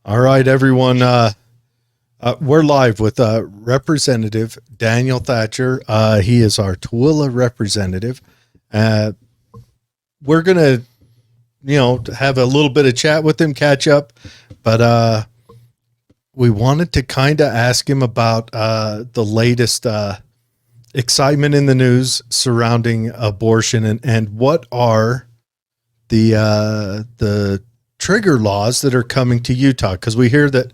All right, everyone. We're live with Representative Daniel Thatcher. He is our Tooele representative. We're going to, have a little bit of chat with him, catch up. But we wanted to kind of ask him about the latest excitement in the news surrounding abortion and what are the trigger laws that are coming to Utah, because we hear that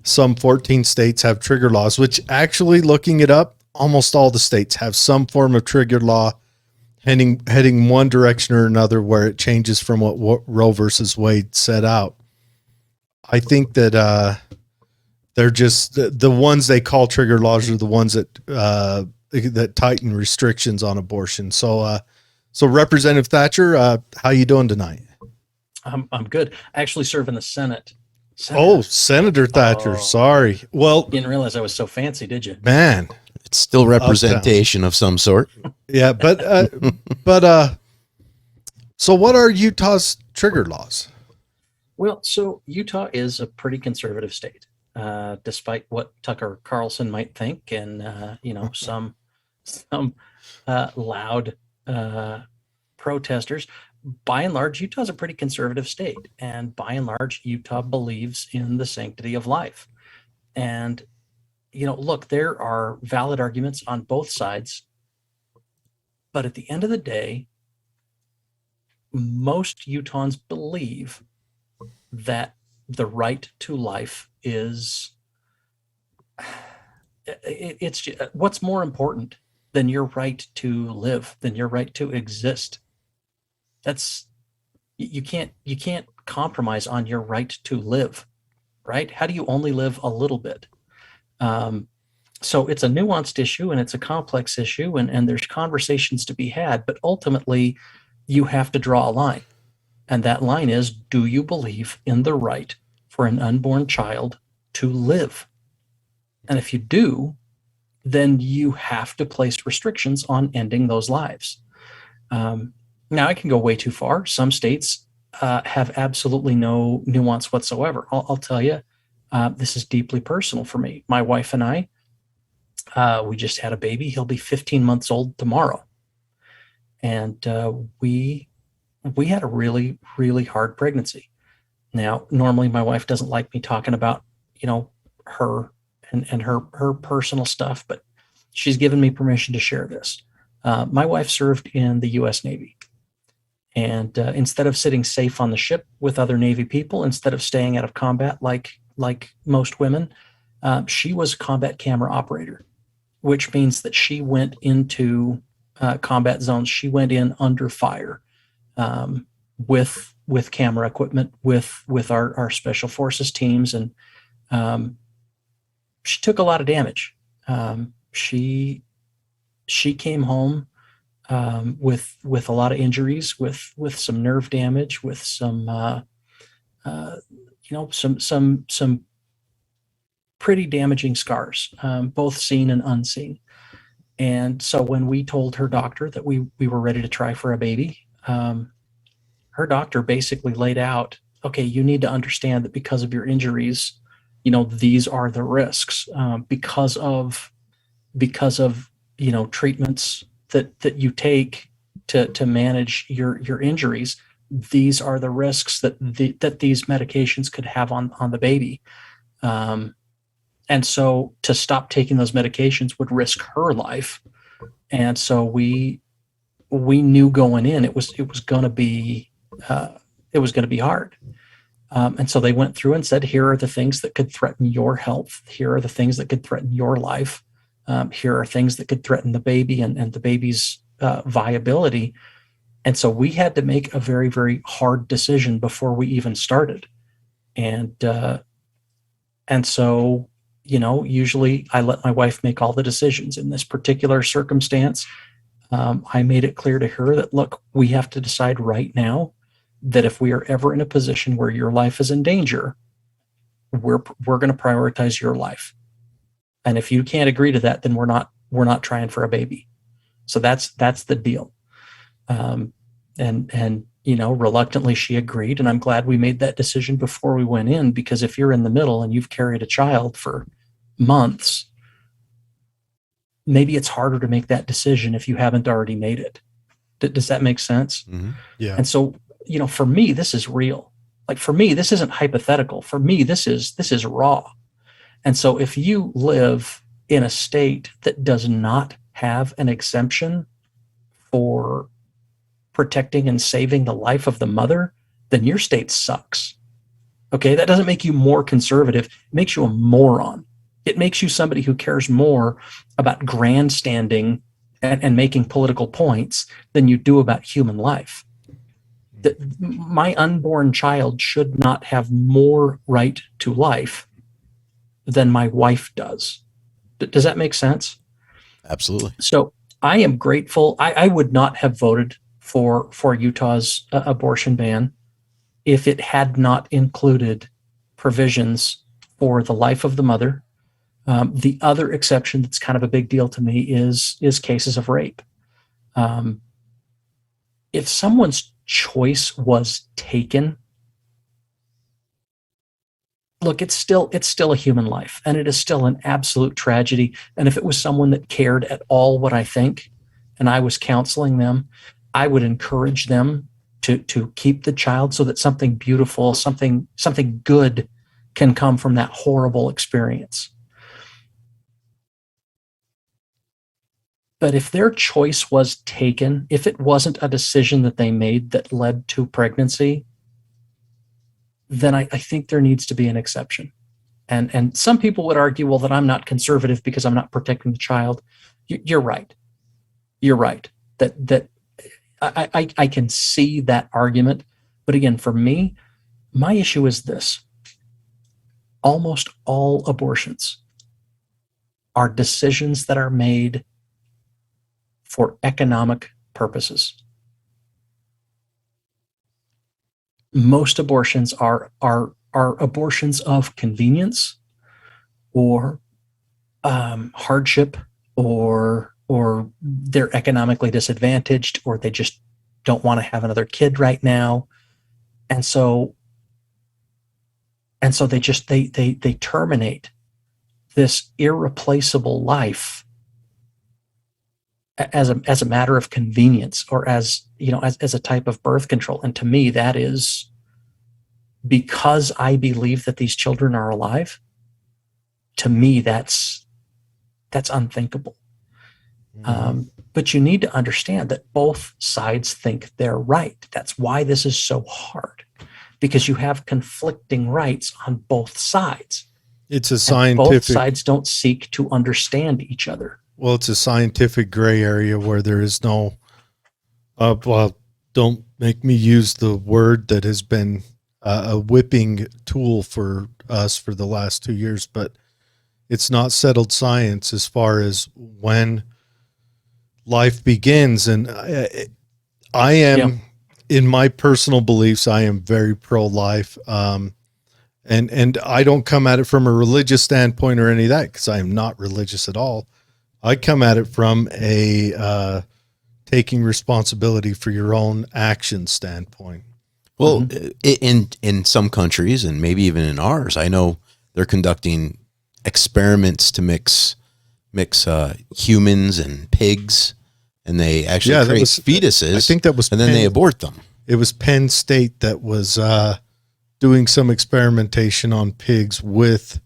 some 14 states have trigger laws, which actually, looking it up, almost all the states have some form of trigger law heading one direction or another, where it changes from what Roe versus Wade set out. I think that they're just the ones they call trigger laws are the ones that tighten restrictions on abortion. So Representative Thatcher, how you doing tonight? I'm good. I actually serve in the Senate. Senator Thatcher. Sorry. Well, didn't realize I was so fancy, did you? Man, it's still representation of some sort. Yeah, but so what are Utah's trigger laws? Well, so Utah is a pretty conservative state, despite what Tucker Carlson might think, and some loud protesters. By and large, Utah is a pretty conservative state, and by and large, Utah believes in the sanctity of life. And, look, there are valid arguments on both sides, but at the end of the day, most Utahns believe that the right to life is, it's what's more important than your right to live, than your right to exist. That's you can't compromise on your right to live, right? How do you only live a little bit? So it's a nuanced issue and it's a complex issue, and there's conversations to be had, but ultimately you have to draw a line. And that line is, do you believe in the right for an unborn child to live? And if you do, then you have to place restrictions on ending those lives. Now, I can go way too far. Some states have absolutely no nuance whatsoever. I'll tell you, this is deeply personal for me. My wife and I, we just had a baby. He'll be 15 months old tomorrow. And we had a really, really hard pregnancy. Now, normally my wife doesn't like me talking about, her and her personal stuff, but she's given me permission to share this. My wife served in the U.S. Navy. And instead of sitting safe on the ship with other Navy people, instead of staying out of combat like most women, she was a combat camera operator, which means that she went into combat zones. She went in under fire with camera equipment, with our special forces teams, and she took a lot of damage. She came home with a lot of injuries, with some nerve damage, with some some pretty damaging scars, both seen and unseen. And so when we told her doctor that we were ready to try for a baby, her doctor basically laid out, okay, you need to understand that because of your injuries, these are the risks, because of treatments that you take to manage your injuries. These are the risks that these medications could have on the baby. And so to stop taking those medications would risk her life. And so we knew going in it was going to be hard. And so they went through and said, here are the things that could threaten your health. Here are the things that could threaten your life. Here are things that could threaten the baby and the baby's viability. And so we had to make a very, very hard decision before we even started. And so, usually I let my wife make all the decisions. In this particular circumstance, I made it clear to her that, look, we have to decide right now that if we are ever in a position where your life is in danger, we're going to prioritize your life. And if you can't agree to that, then we're not trying for a baby. So that's the deal. And reluctantly she agreed. And I'm glad we made that decision before we went in, because if you're in the middle and you've carried a child for months, maybe it's harder to make that decision if you haven't already made it. Does that make sense? Mm-hmm. Yeah. And so, for me, this is real. Like, for me, this isn't hypothetical. For me, this is raw. And so if you live in a state that does not have an exemption for protecting and saving the life of the mother, then your state sucks. Okay, that doesn't make you more conservative. It makes you a moron. It makes you somebody who cares more about grandstanding and making political points than you do about human life. My unborn child should not have more right to life than my wife does. Does that make sense? Absolutely. So I am grateful. I would not have voted for Utah's abortion ban if it had not included provisions for the life of the mother. The other exception that's kind of a big deal to me is cases of rape. If someone's choice was taken, look, it's still a human life, and it is still an absolute tragedy. And if it was someone that cared at all what I think, and I was counseling them, I would encourage them to keep the child so that something beautiful, something good can come from that horrible experience. But if their choice was taken, if it wasn't a decision that they made that led to pregnancy, then I think there needs to be an exception. And some people would argue, well, that I'm not conservative because I'm not protecting the child. You're right. You're right. That I can see that argument. But again, for me, my issue is this. Almost all abortions are decisions that are made for economic purposes. Most abortions are abortions of convenience or hardship, or they're economically disadvantaged, or they just don't want to have another kid right now, and so they terminate this irreplaceable life as a matter of convenience, or as a type of birth control. And to me, that is because I believe that these children are alive. To me, that's unthinkable. Mm-hmm. But you need to understand that both sides think they're right. That's why this is so hard, because you have conflicting rights on both sides. It's a scientific. Both sides don't seek to understand each other. Well, it's a scientific gray area where there is no, well, don't make me use the word that has been a whipping tool for us for the last 2 years, but it's not settled science as far as when life begins. And I am, in my personal beliefs, I am very pro-life. And I don't come at it from a religious standpoint or any of that, because I am not religious at all. I come at it from a taking responsibility for your own action standpoint. Well, in some countries, and maybe even in ours, I know they're conducting experiments to mix humans and pigs, and they actually create fetuses. I think that was, and then they abort them. It was Penn State that was doing some experimentation on pigs with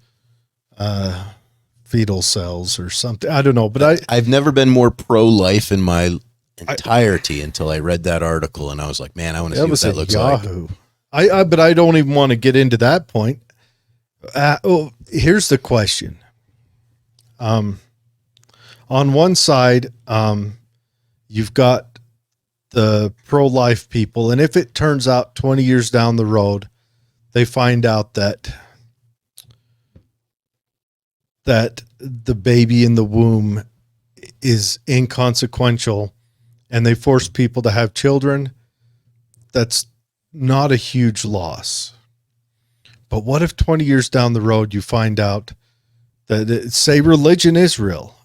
fetal cells or something. I don't know, but I've never been more pro-life in my entirety until I read that article, and I was like, man, I want to see what that looks Yahoo. Like. But I don't even want to get into that point. Here's the question. On one side, you've got the pro-life people, and if it turns out 20 years down the road, they find out that the baby in the womb is inconsequential and they force people to have children, that's not a huge loss. But what if 20 years down the road you find out that, say, religion is real,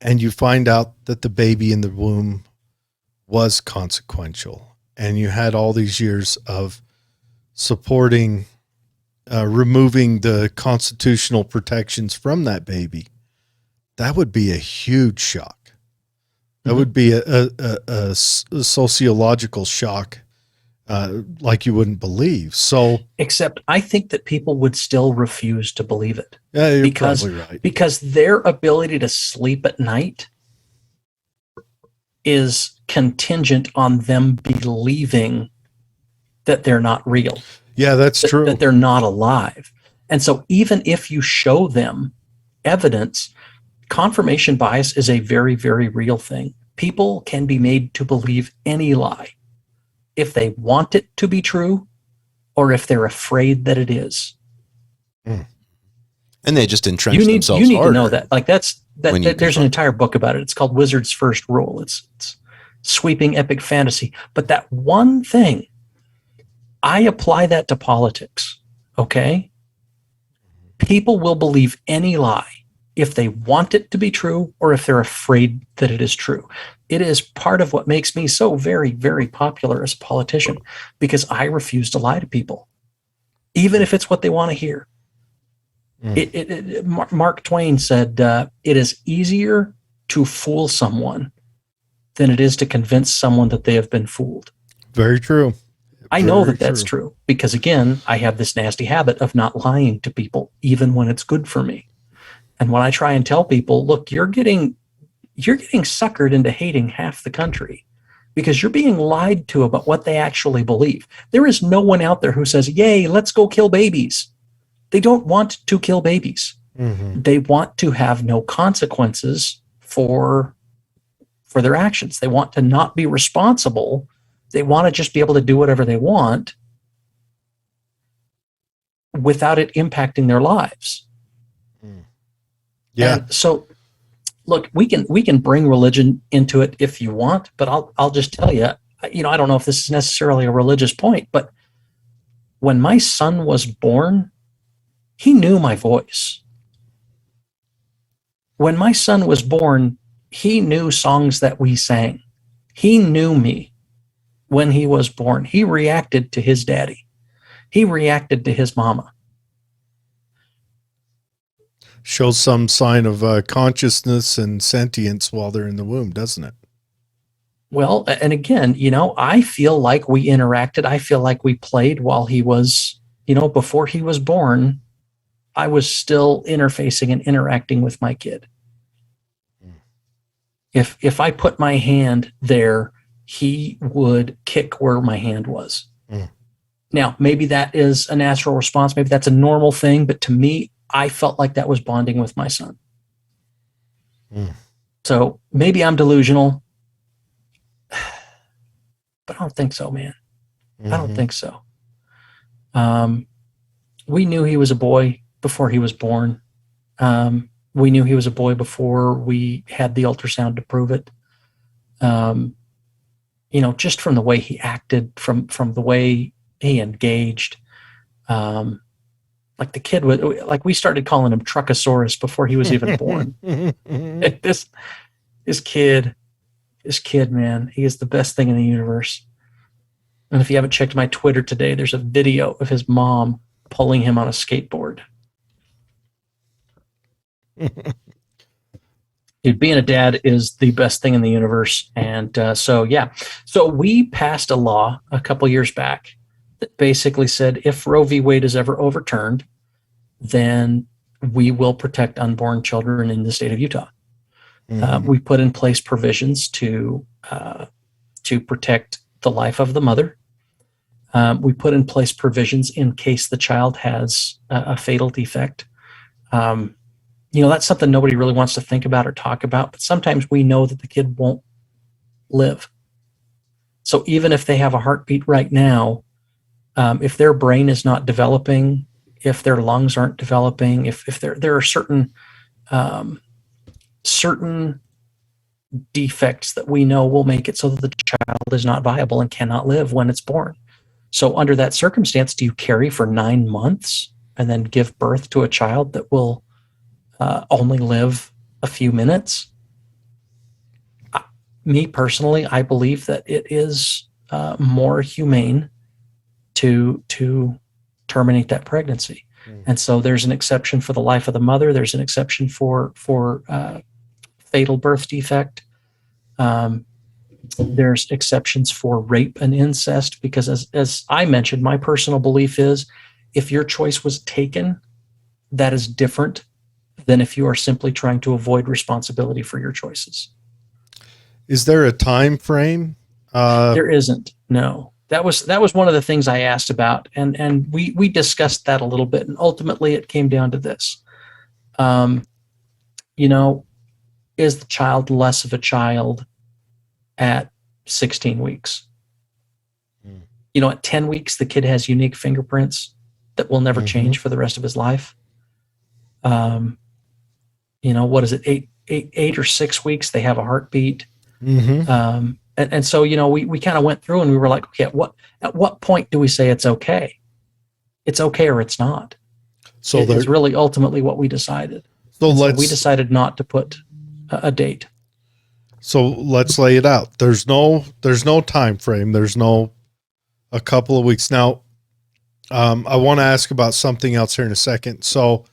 and you find out that the baby in the womb was consequential, and you had all these years of supporting, removing the constitutional protections from that baby, that would be a huge shock. That would be a sociological shock, like you wouldn't believe. So, Except I think that people would still refuse to believe it. yeah, you're because, probably right. Because their ability to sleep at night is contingent on them believing that they're not real. Yeah, that's true. That they're not alive. And so even if you show them evidence, confirmation bias is a very, very real thing. People can be made to believe any lie if they want it to be true or if they're afraid that it is. And they just entrench You need themselves to know that. Like there's an entire book about it. It's called Wizard's First Rule. It's sweeping epic fantasy. But that one thing, I apply that to politics. Okay? People will believe any lie if they want it to be true or if they're afraid that it is true. It is part of what makes me so very, very popular as a politician, because I refuse to lie to people, even if it's what they want to hear. Mark Twain said, it is easier to fool someone than it is to convince someone that they have been fooled. Very true. I know that that's true because, again, I have this nasty habit of not lying to people, even when it's good for me. And when I try and tell people, look, you're getting suckered into hating half the country because you're being lied to about what they actually believe. There is no one out there who says, yay, let's go kill babies. They don't want to kill babies. Mm-hmm. They want to have no consequences for their actions. They want to not be responsible. They want to just be able to do whatever they want without it impacting their lives. Yeah. And so, look, we can bring religion into it if you want, but I'll just tell you, I don't know if this is necessarily a religious point, but when my son was born, he knew my voice. When my son was born, he knew songs that we sang. He knew me when he was born. He reacted to his daddy. He reacted to his mama. Shows some sign of consciousness and sentience while they're in the womb, doesn't it? Well, and again, I feel like we interacted. I feel like we played while he was, before he was born. I was still interfacing and interacting with my kid. If I put my hand there, he would kick where my hand was. Now, maybe that is a natural response. Maybe that's a normal thing. But to me, I felt like that was bonding with my son. So maybe I'm delusional, but I don't think so, man. I don't think so. We knew he was a boy before he was born. We knew he was a boy before we had the ultrasound to prove it. Just from the way he acted, from the way he engaged. Like the kid was, like we started calling him Truckosaurus before he was even born. This kid, man, he is the best thing in the universe. And if you haven't checked my Twitter today, there's a video of his mom pulling him on a skateboard. Dude, being a dad is the best thing in the universe. And so we passed a law a couple years back that basically said if Roe v. Wade is ever overturned, then we will protect unborn children in the state of Utah. We put in place provisions to protect the life of the mother. We put in place provisions in case the child has a fatal defect. That's something nobody really wants to think about or talk about, but sometimes we know that the kid won't live. So even if they have a heartbeat right now, if their brain is not developing, if their lungs aren't developing, if there are certain defects that we know will make it so that the child is not viable and cannot live when it's born. So under that circumstance, do you carry for 9 months and then give birth to a child that will only live a few minutes? Me personally, I believe that it is more humane to terminate that pregnancy. And so there's an exception for the life of the mother. There's an exception for fatal birth defect. There's exceptions for rape and incest, because as I mentioned, my personal belief is if your choice was taken, that is different than if you are simply trying to avoid responsibility for your choices. Is there a time frame? There isn't. No. That was one of the things I asked about, and we discussed that a little bit, and ultimately it came down to this. Is the child less of a child at 16 weeks? At 10 weeks, the kid has unique fingerprints that will never change for the rest of his life. What is it? Eight or 6 weeks, they have a heartbeat. And so, we kind of went through and we were like, okay, at what point do we say it's okay? It's okay or it's not. So it's really ultimately what we decided. So we decided not to put a date. So let's lay it out. There's no time frame. There's no a couple of weeks. Now, I want to ask about something else here in a second. So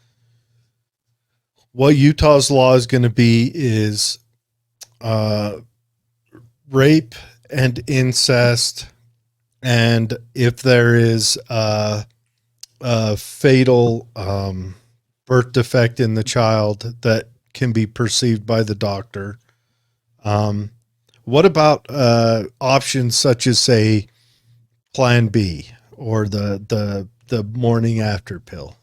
what Utah's law is going to be is, rape and incest, and if there is a fatal birth defect in the child that can be perceived by the doctor. What about options such as, say, Plan B or the morning after pill?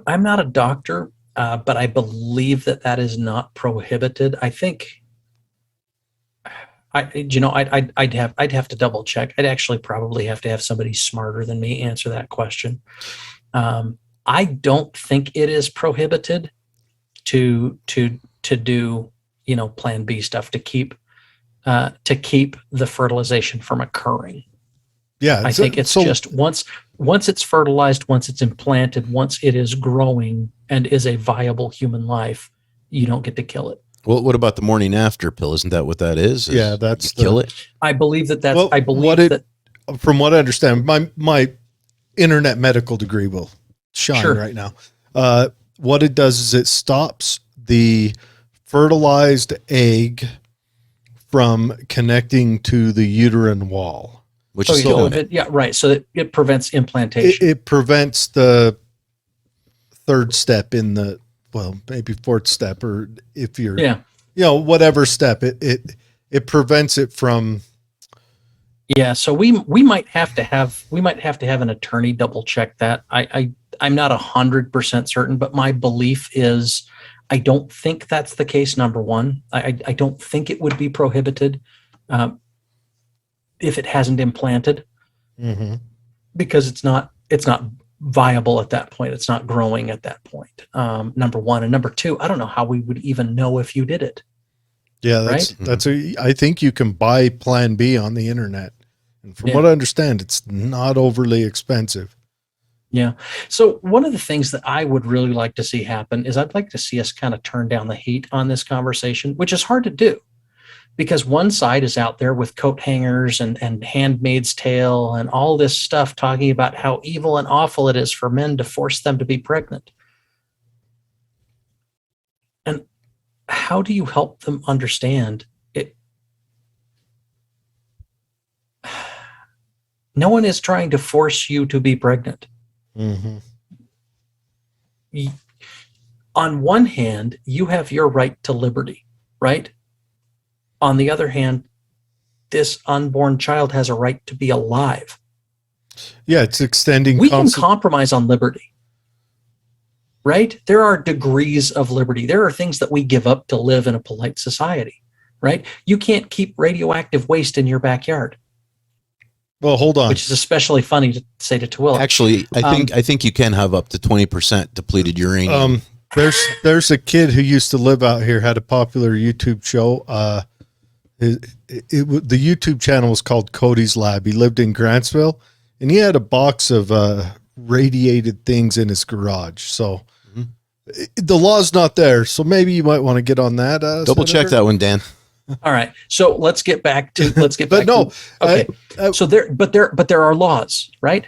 I'm not a doctor, but I believe that is not prohibited. I think I'd have to double check. I'd actually probably have to have somebody smarter than me answer that question. I don't think it is prohibited to do Plan B stuff to keep the fertilization from occurring. Yeah, I think it's just once it's fertilized, once it's implanted, once it is growing and is a viable human life, you don't get to kill it. Well, what about the morning after pill? Isn't that what that is? Yeah, that's kill it. I believe that that's. Well, I believe that. From what I understand, my internet medical degree will shine right now. What it does is it stops the fertilized egg from connecting to the uterine wall, which is killing it. Yeah, right. So it prevents implantation. It prevents the third step in the. Well, maybe fourth step, or if you're, whatever step, it prevents it from. Yeah. So we might have to have an attorney double check that. I'm not 100% certain, but my belief is I don't think that's the case. Number one, I don't think it would be prohibited if it hasn't implanted, because it's not viable at that point. It's not growing at that point. Number one. And number two, I don't know how we would even know if you did it. Yeah, I think you can buy Plan B on the internet. And from what I understand, it's not overly expensive. Yeah. So one of the things that I would really like to see happen is I'd like to see us kind of turn down the heat on this conversation, which is hard to do. Because one side is out there with coat hangers and Handmaid's Tale and all this stuff talking about how evil and awful it is for men to force them to be pregnant. And how do you help them understand it? No one is trying to force you to be pregnant. On one hand, you have your right to liberty, right? On the other hand, this unborn child has a right to be alive. Yeah, it's extending. We can compromise on liberty, right? There are degrees of liberty. There are things that we give up to live in a polite society, right? You can't keep radioactive waste in your backyard. Well, hold on. Which is especially funny to say to Tooele. Actually, I think you can have up to 20% depleted uranium. There's a kid who used to live out here, had a popular YouTube show. The YouTube channel was called Cody's Lab. He lived in Grantsville, and he had a box of radiated things in his garage. So the law's not there. So maybe you might want to get on that. Double check that one, Dan. All right. So let's get back to But no, okay. So there are laws, right?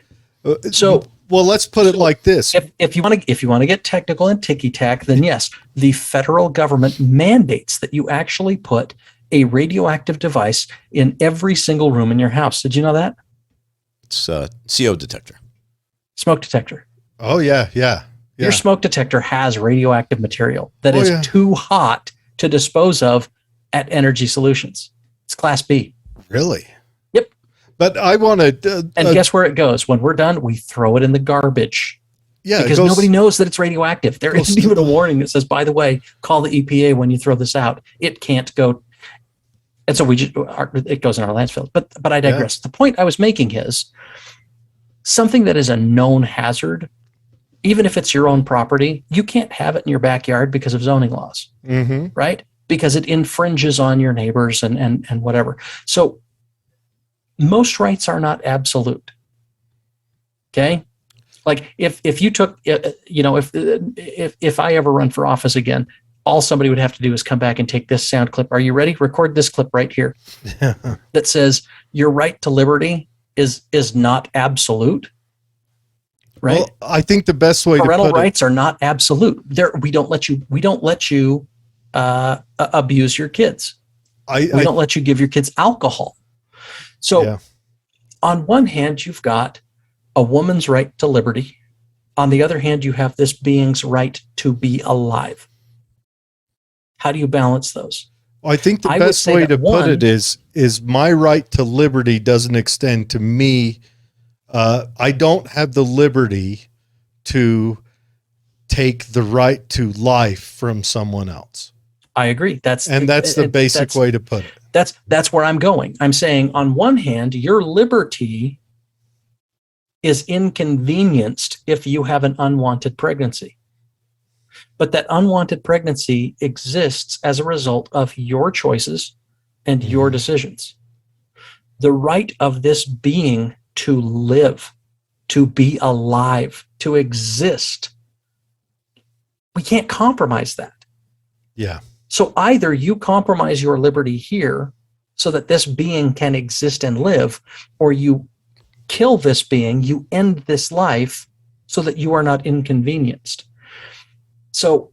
So well, let's put it like this. If you want to get technical and ticky tack, then yes, the federal government mandates that you actually put a radioactive device in every single room in your house. Did you know that? It's a CO detector. Smoke detector. Oh yeah. Your smoke detector has radioactive material that is yeah. too hot to dispose of at Energy Solutions. It's Class B. Really? Yep. But I want to. And guess where it goes? When we're done, we throw it in the garbage. Yeah, because nobody knows that it's radioactive. There isn't even a warning that says, by the way, call the EPA when you throw this out. It can't go. And so it goes in our landfill. But I digress. Yeah. The point I was making is something that is a known hazard, even if it's your own property, you can't have it in your backyard because of zoning laws, right? Because it infringes on your neighbors and whatever. So most rights are not absolute. Okay. Like if you took, if I ever run for office again, all somebody would have to do is come back and take this sound clip. Are you ready? Record this clip right here that says your right to liberty is not absolute. Right. Well, I think the best way parental to put rights are not absolute. We don't let you abuse your kids. We don't let you give your kids alcohol. So on one hand, you've got a woman's right to liberty. On the other hand, you have this being's right to be alive. How do you balance those? I think the best way to put it is my right to liberty doesn't extend to me. I don't have the liberty to take the right to life from someone else. I agree. That's the basic way to put it. That's where I'm going. I'm saying on one hand, your liberty is inconvenienced if you have an unwanted pregnancy. But that unwanted pregnancy exists as a result of your choices and your decisions. The right of this being to live, to be alive, to exist, we can't compromise that. Yeah. So either you compromise your liberty here so that this being can exist and live, or you kill this being, you end this life so that you are not inconvenienced. So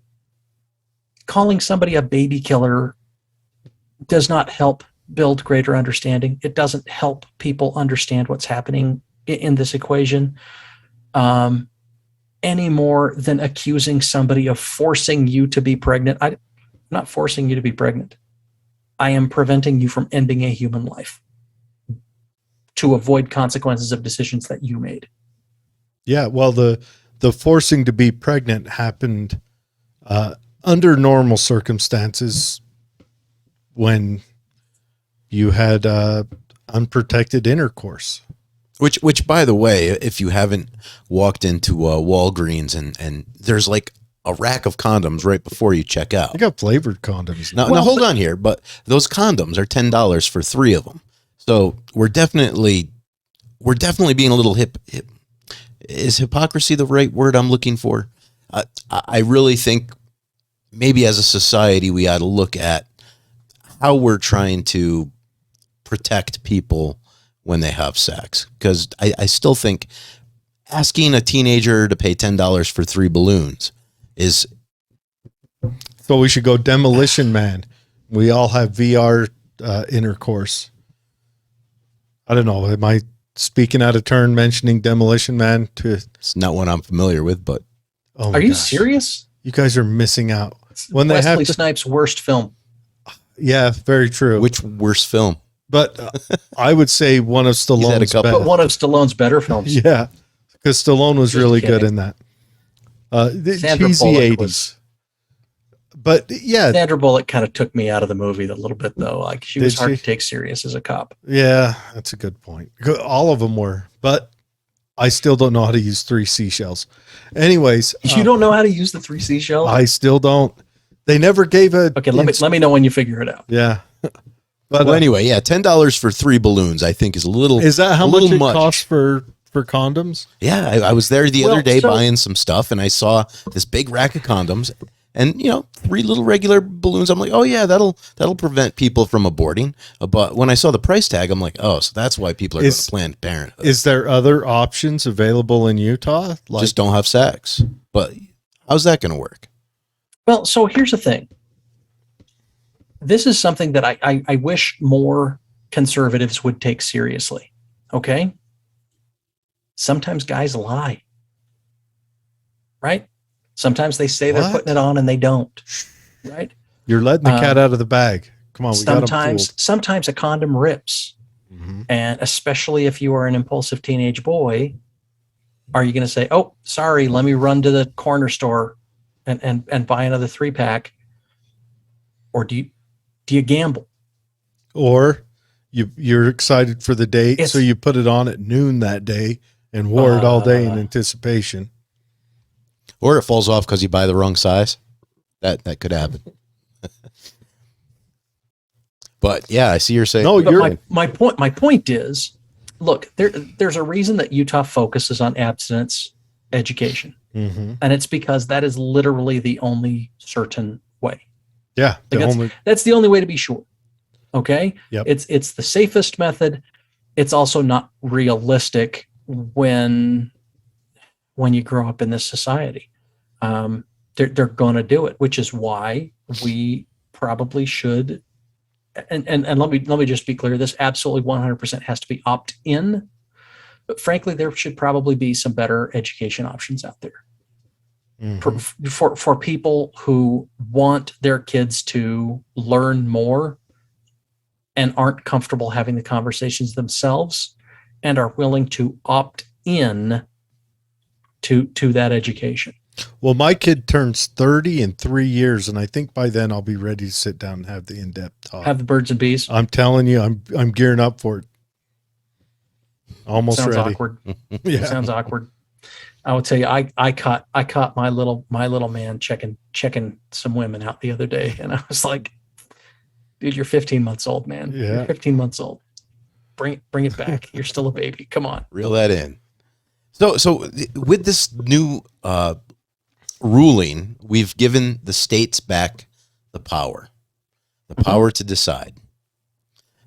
calling somebody a baby killer does not help build greater understanding. It doesn't help people understand what's happening in this equation any more than accusing somebody of forcing you to be pregnant. I'm not forcing you to be pregnant. I am preventing you from ending a human life to avoid consequences of decisions that you made. Yeah, well, the forcing to be pregnant happened under normal circumstances when you had unprotected intercourse. Which, by the way, if you haven't walked into Walgreens and there's like a rack of condoms right before you check out. I got flavored condoms. Now hold on here, but those condoms are $10 for 3 of them. So we're definitely being a little hip. Is hypocrisy the right word I'm looking for? I really think maybe as a society we ought to look at how we're trying to protect people when they have sex. Because I still think asking a teenager to pay $10 for 3 balloons is... So we should go Demolition Man. We all have VR intercourse. I don't know. Am I speaking out of turn mentioning Demolition Man? It's not one I'm familiar with, but... Oh, are you serious? You guys are missing out. When Wesley Snipes' worst film. Yeah, very true. Which worst film? But I would say one of Stallone's better. But one of Stallone's better films. Yeah, because Stallone was really good in that. The cheesy 80s. But yeah, Sandra Bullock kind of took me out of the movie a little bit, though. Like she was hard to take serious as a cop. Yeah, that's a good point. All of them were, but I still don't know how to use 3 seashells. Anyways, you don't know how to use the 3 seashells? I still don't. They never gave a. Okay, let me know when you figure it out. Yeah. But well, anyway, yeah, $10 for 3 balloons, I think is a little. Is that how much it costs for condoms? Yeah, I was there the other day buying some stuff, and I saw this big rack of condoms, And 3 little regular balloons. I'm like, oh yeah, that'll prevent people from aborting. But when I saw the price tag, I'm like, oh, so that's why people are going to Planned Parenthood. Is there other options available in Utah? Just don't have sex. But how's that going to work? Well, so here's the thing. This is something that I wish more conservatives would take seriously. Okay? Sometimes guys lie. Right? Sometimes they say they're putting it on and they don't. Right? You're letting the cat out of the bag. Come on, we got 'em fooled. Sometimes a condom rips. Mm-hmm. And especially if you are an impulsive teenage boy, are you going to say, oh, sorry, let me run to the corner store and buy another 3-pack? Or do you gamble? Or you're excited for the date, so you put it on at noon that day and wore it all day in anticipation. Or it falls off because you buy the wrong size. That could happen. But yeah, I see you're saying. No, my point is, look, there's a reason that Utah focuses on abstinence education, mm-hmm. and it's because that is literally the only certain way. Yeah, that's the only way to be sure. Okay, yep. It's the safest method. It's also not realistic when you grow up in this society. They're going to do it, which is why we probably should. And let me just be clear. This absolutely 100% has to be opt-in. But frankly, there should probably be some better education options out there. Mm-hmm. For people who want their kids to learn more and aren't comfortable having the conversations themselves and are willing to opt in to that education. Well, my kid turns 30 in 3 years, and I think by then I'll be ready to sit down and have the in-depth talk. Have the birds and bees. I'm telling you, I'm gearing up for it. Almost Sounds ready. Awkward. Yeah. Sounds awkward. I will tell you, I caught my little man checking some women out the other day, and I was like, dude, you're 15 months old, man. Yeah. You're 15 months old. Bring it back. You're still a baby. Come on. Reel that in. So with this new ruling, we've given the states back the power to decide.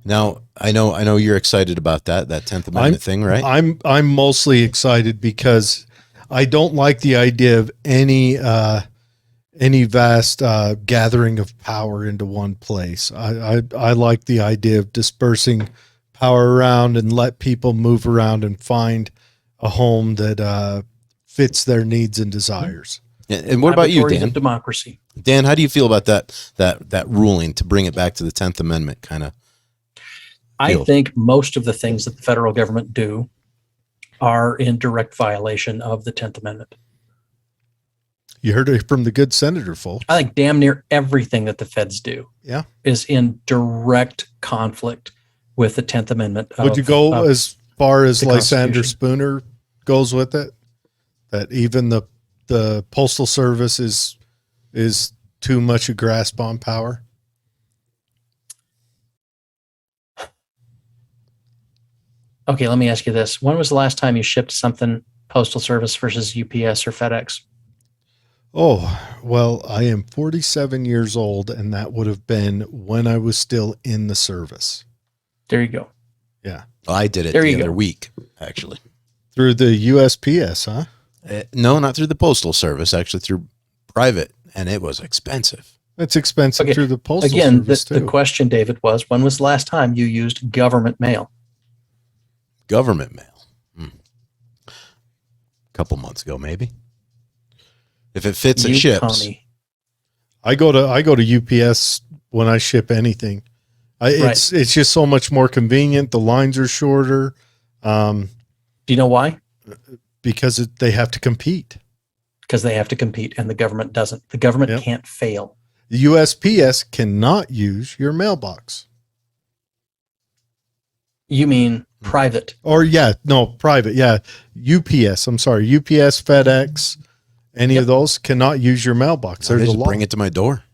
Now, I know you're excited about that 10th Amendment thing, right? I'm mostly excited because I don't like the idea of any vast gathering of power into one place. I like the idea of dispersing power around and let people move around and find a home that fits their needs and desires. And what about you, Dan? Democracy. Dan, how do you feel about that ruling to bring it back to the 10th Amendment kind of? I think most of the things that the federal government do are in direct violation of the 10th Amendment. You heard it from the good senator, folks. I think damn near everything that the feds do is in direct conflict with the 10th Amendment. Would you go as far as Lysander Spooner goes with it? That even the Postal Service is too much a grasp on power? Okay, let me ask you this. When was the last time you shipped something Postal Service versus UPS or FedEx? Oh, well, I am 47 years old, and that would have been when I was still in the service. There you go. Yeah. I did it the other week, actually. Through the USPS, huh? No, not through the Postal Service, actually through private, and it was expensive. It's expensive through the Postal Service, too. The question, David, was, when was the last time you used government mail? Government mail? A couple months ago, maybe. If it fits, it ships. Tommy. I go to UPS when I ship anything. It's just so much more convenient. The lines are shorter. Do you know why? Because they have to compete. Because they have to compete, and the government doesn't. The government can't fail. The USPS cannot use your mailbox. You mean private? Or private. Yeah, UPS. I'm sorry, UPS, FedEx, any of those cannot use your mailbox. There's a law. Bring it to my door.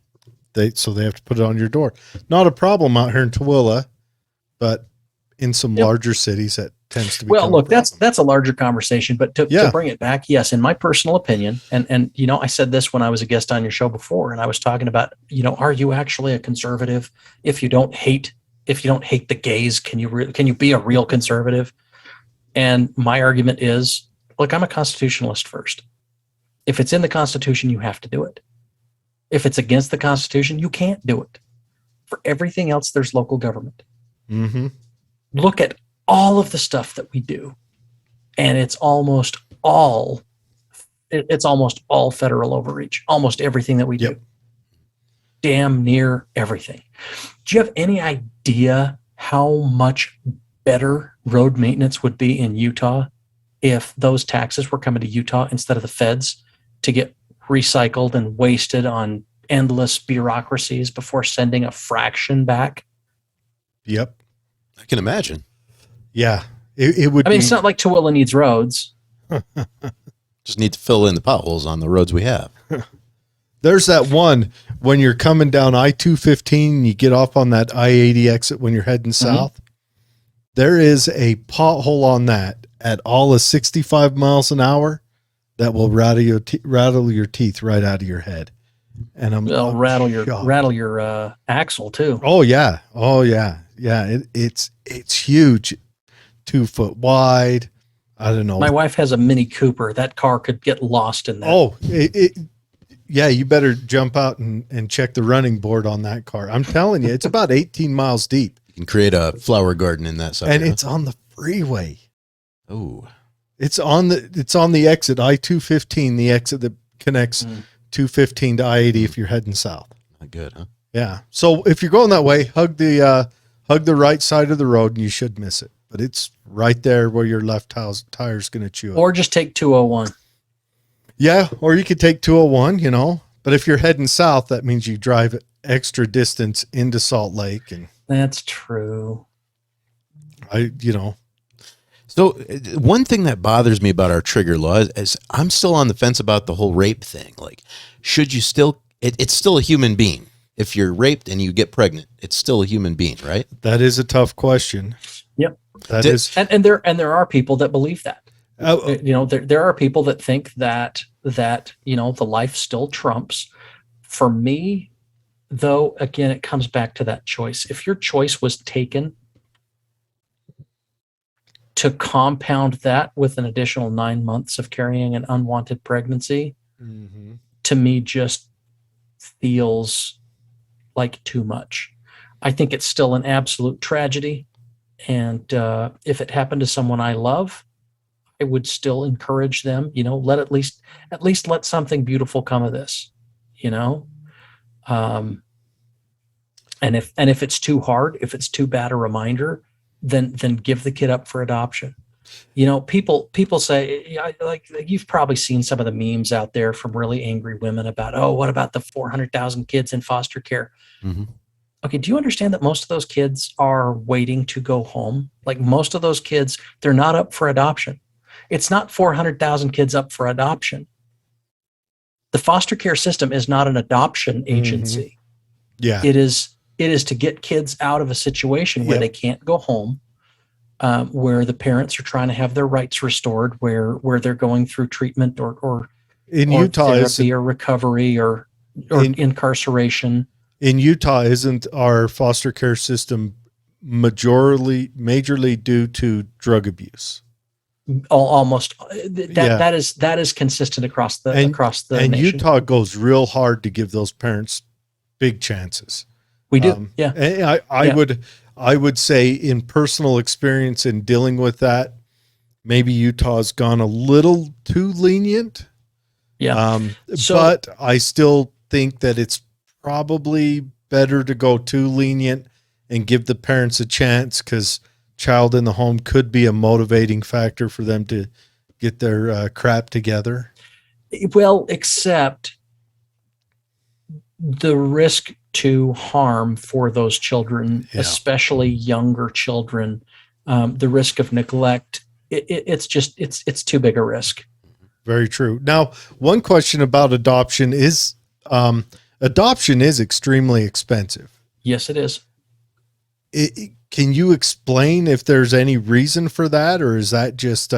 So they have to put it on your door. Not a problem out here in Tooele, but in some larger cities tends to be. Well, look, that's a larger conversation, but to bring it back, yes, in my personal opinion, and I said this when I was a guest on your show before, and I was talking about, are you actually a conservative if you don't hate the gays? Can you be a real conservative? And my argument is, look, I'm a constitutionalist first. If it's in the Constitution, you have to do it. If it's against the Constitution, you can't do it. For everything else, there's local government. Mm-hmm. Look at all of the stuff that we do, and it's almost all federal overreach. Almost everything that we do, damn near everything. Do you have any idea how much better road maintenance would be in Utah if those taxes were coming to Utah instead of the feds to get recycled and wasted on endless bureaucracies before sending a fraction back? Yep. I can imagine. Yeah, it would. It's not like Tooele needs roads. Just need to fill in the potholes on the roads we have. There's that one when you're coming down I-215, you get off on that I-80 exit when you're heading south. There is a pothole on that at all of 65 miles an hour that will rattle your teeth right out of your head. And It'll rattle your axle too. Oh yeah. It's huge, 2 foot wide. I don't know. My wife has a Mini Cooper. That car could get lost in that. Oh, you better jump out and check the running board on that car. I'm telling you, it's about 18 miles deep. You can create a flower garden in that sucker. And it's on the freeway. Oh. It's on the exit I-215, the exit that connects 215 to I-80 if you're heading south. Not good, huh? Yeah. So if you're going that way, hug the right side of the road and you should miss it. But it's right there where your left tire's going to chew it. Or just take 201. Yeah, or you could take 201, But if you're heading south, that means you drive extra distance into Salt Lake. And that's true. So one thing that bothers me about our trigger law is I'm still on the fence about the whole rape thing. Like, should you still, it's still a human being. If you're raped and you get pregnant, it's still a human being, right? That is a tough question. Yep. And there are people that believe that. There are people that think that the life still trumps. For me, though, again, it comes back to that choice. If your choice was taken to compound that with an additional 9 months of carrying an unwanted pregnancy, to me just feels like too much. I think it's still an absolute tragedy. And if it happened to someone I love, I would still encourage them, let at least let something beautiful come of this, and if it's too hard, if it's too bad a reminder, then give the kid up for adoption. People say, like, you've probably seen some of the memes out there from really angry women about, what about the 400,000 kids in foster care? Mm-hmm. Okay, do you understand that most of those kids are waiting to go home? Like, most of those kids, they're not up for adoption. It's not 400,000 kids up for adoption. The foster care system is not an adoption agency. Yeah. It is to get kids out of a situation where they can't go home, where the parents are trying to have their rights restored, where they're going through treatment or in Utah therapy or recovery or incarceration. In Utah, isn't our foster care system majorly due to drug abuse? Almost that is consistent across the and nation. Utah goes real hard to give those parents big chances. We do. And I would say, in personal experience in dealing with that, maybe Utah's gone a little too lenient. Yeah. But I still think that it's probably better to go too lenient and give the parents a chance, because child in the home could be a motivating factor for them to get their crap together. Well, except the risk to harm for those children, especially younger children, the risk of neglect, it's too big a risk. Very true. Now, one question about adoption is extremely expensive. Yes, it is. can you explain if there's any reason for that, or is that just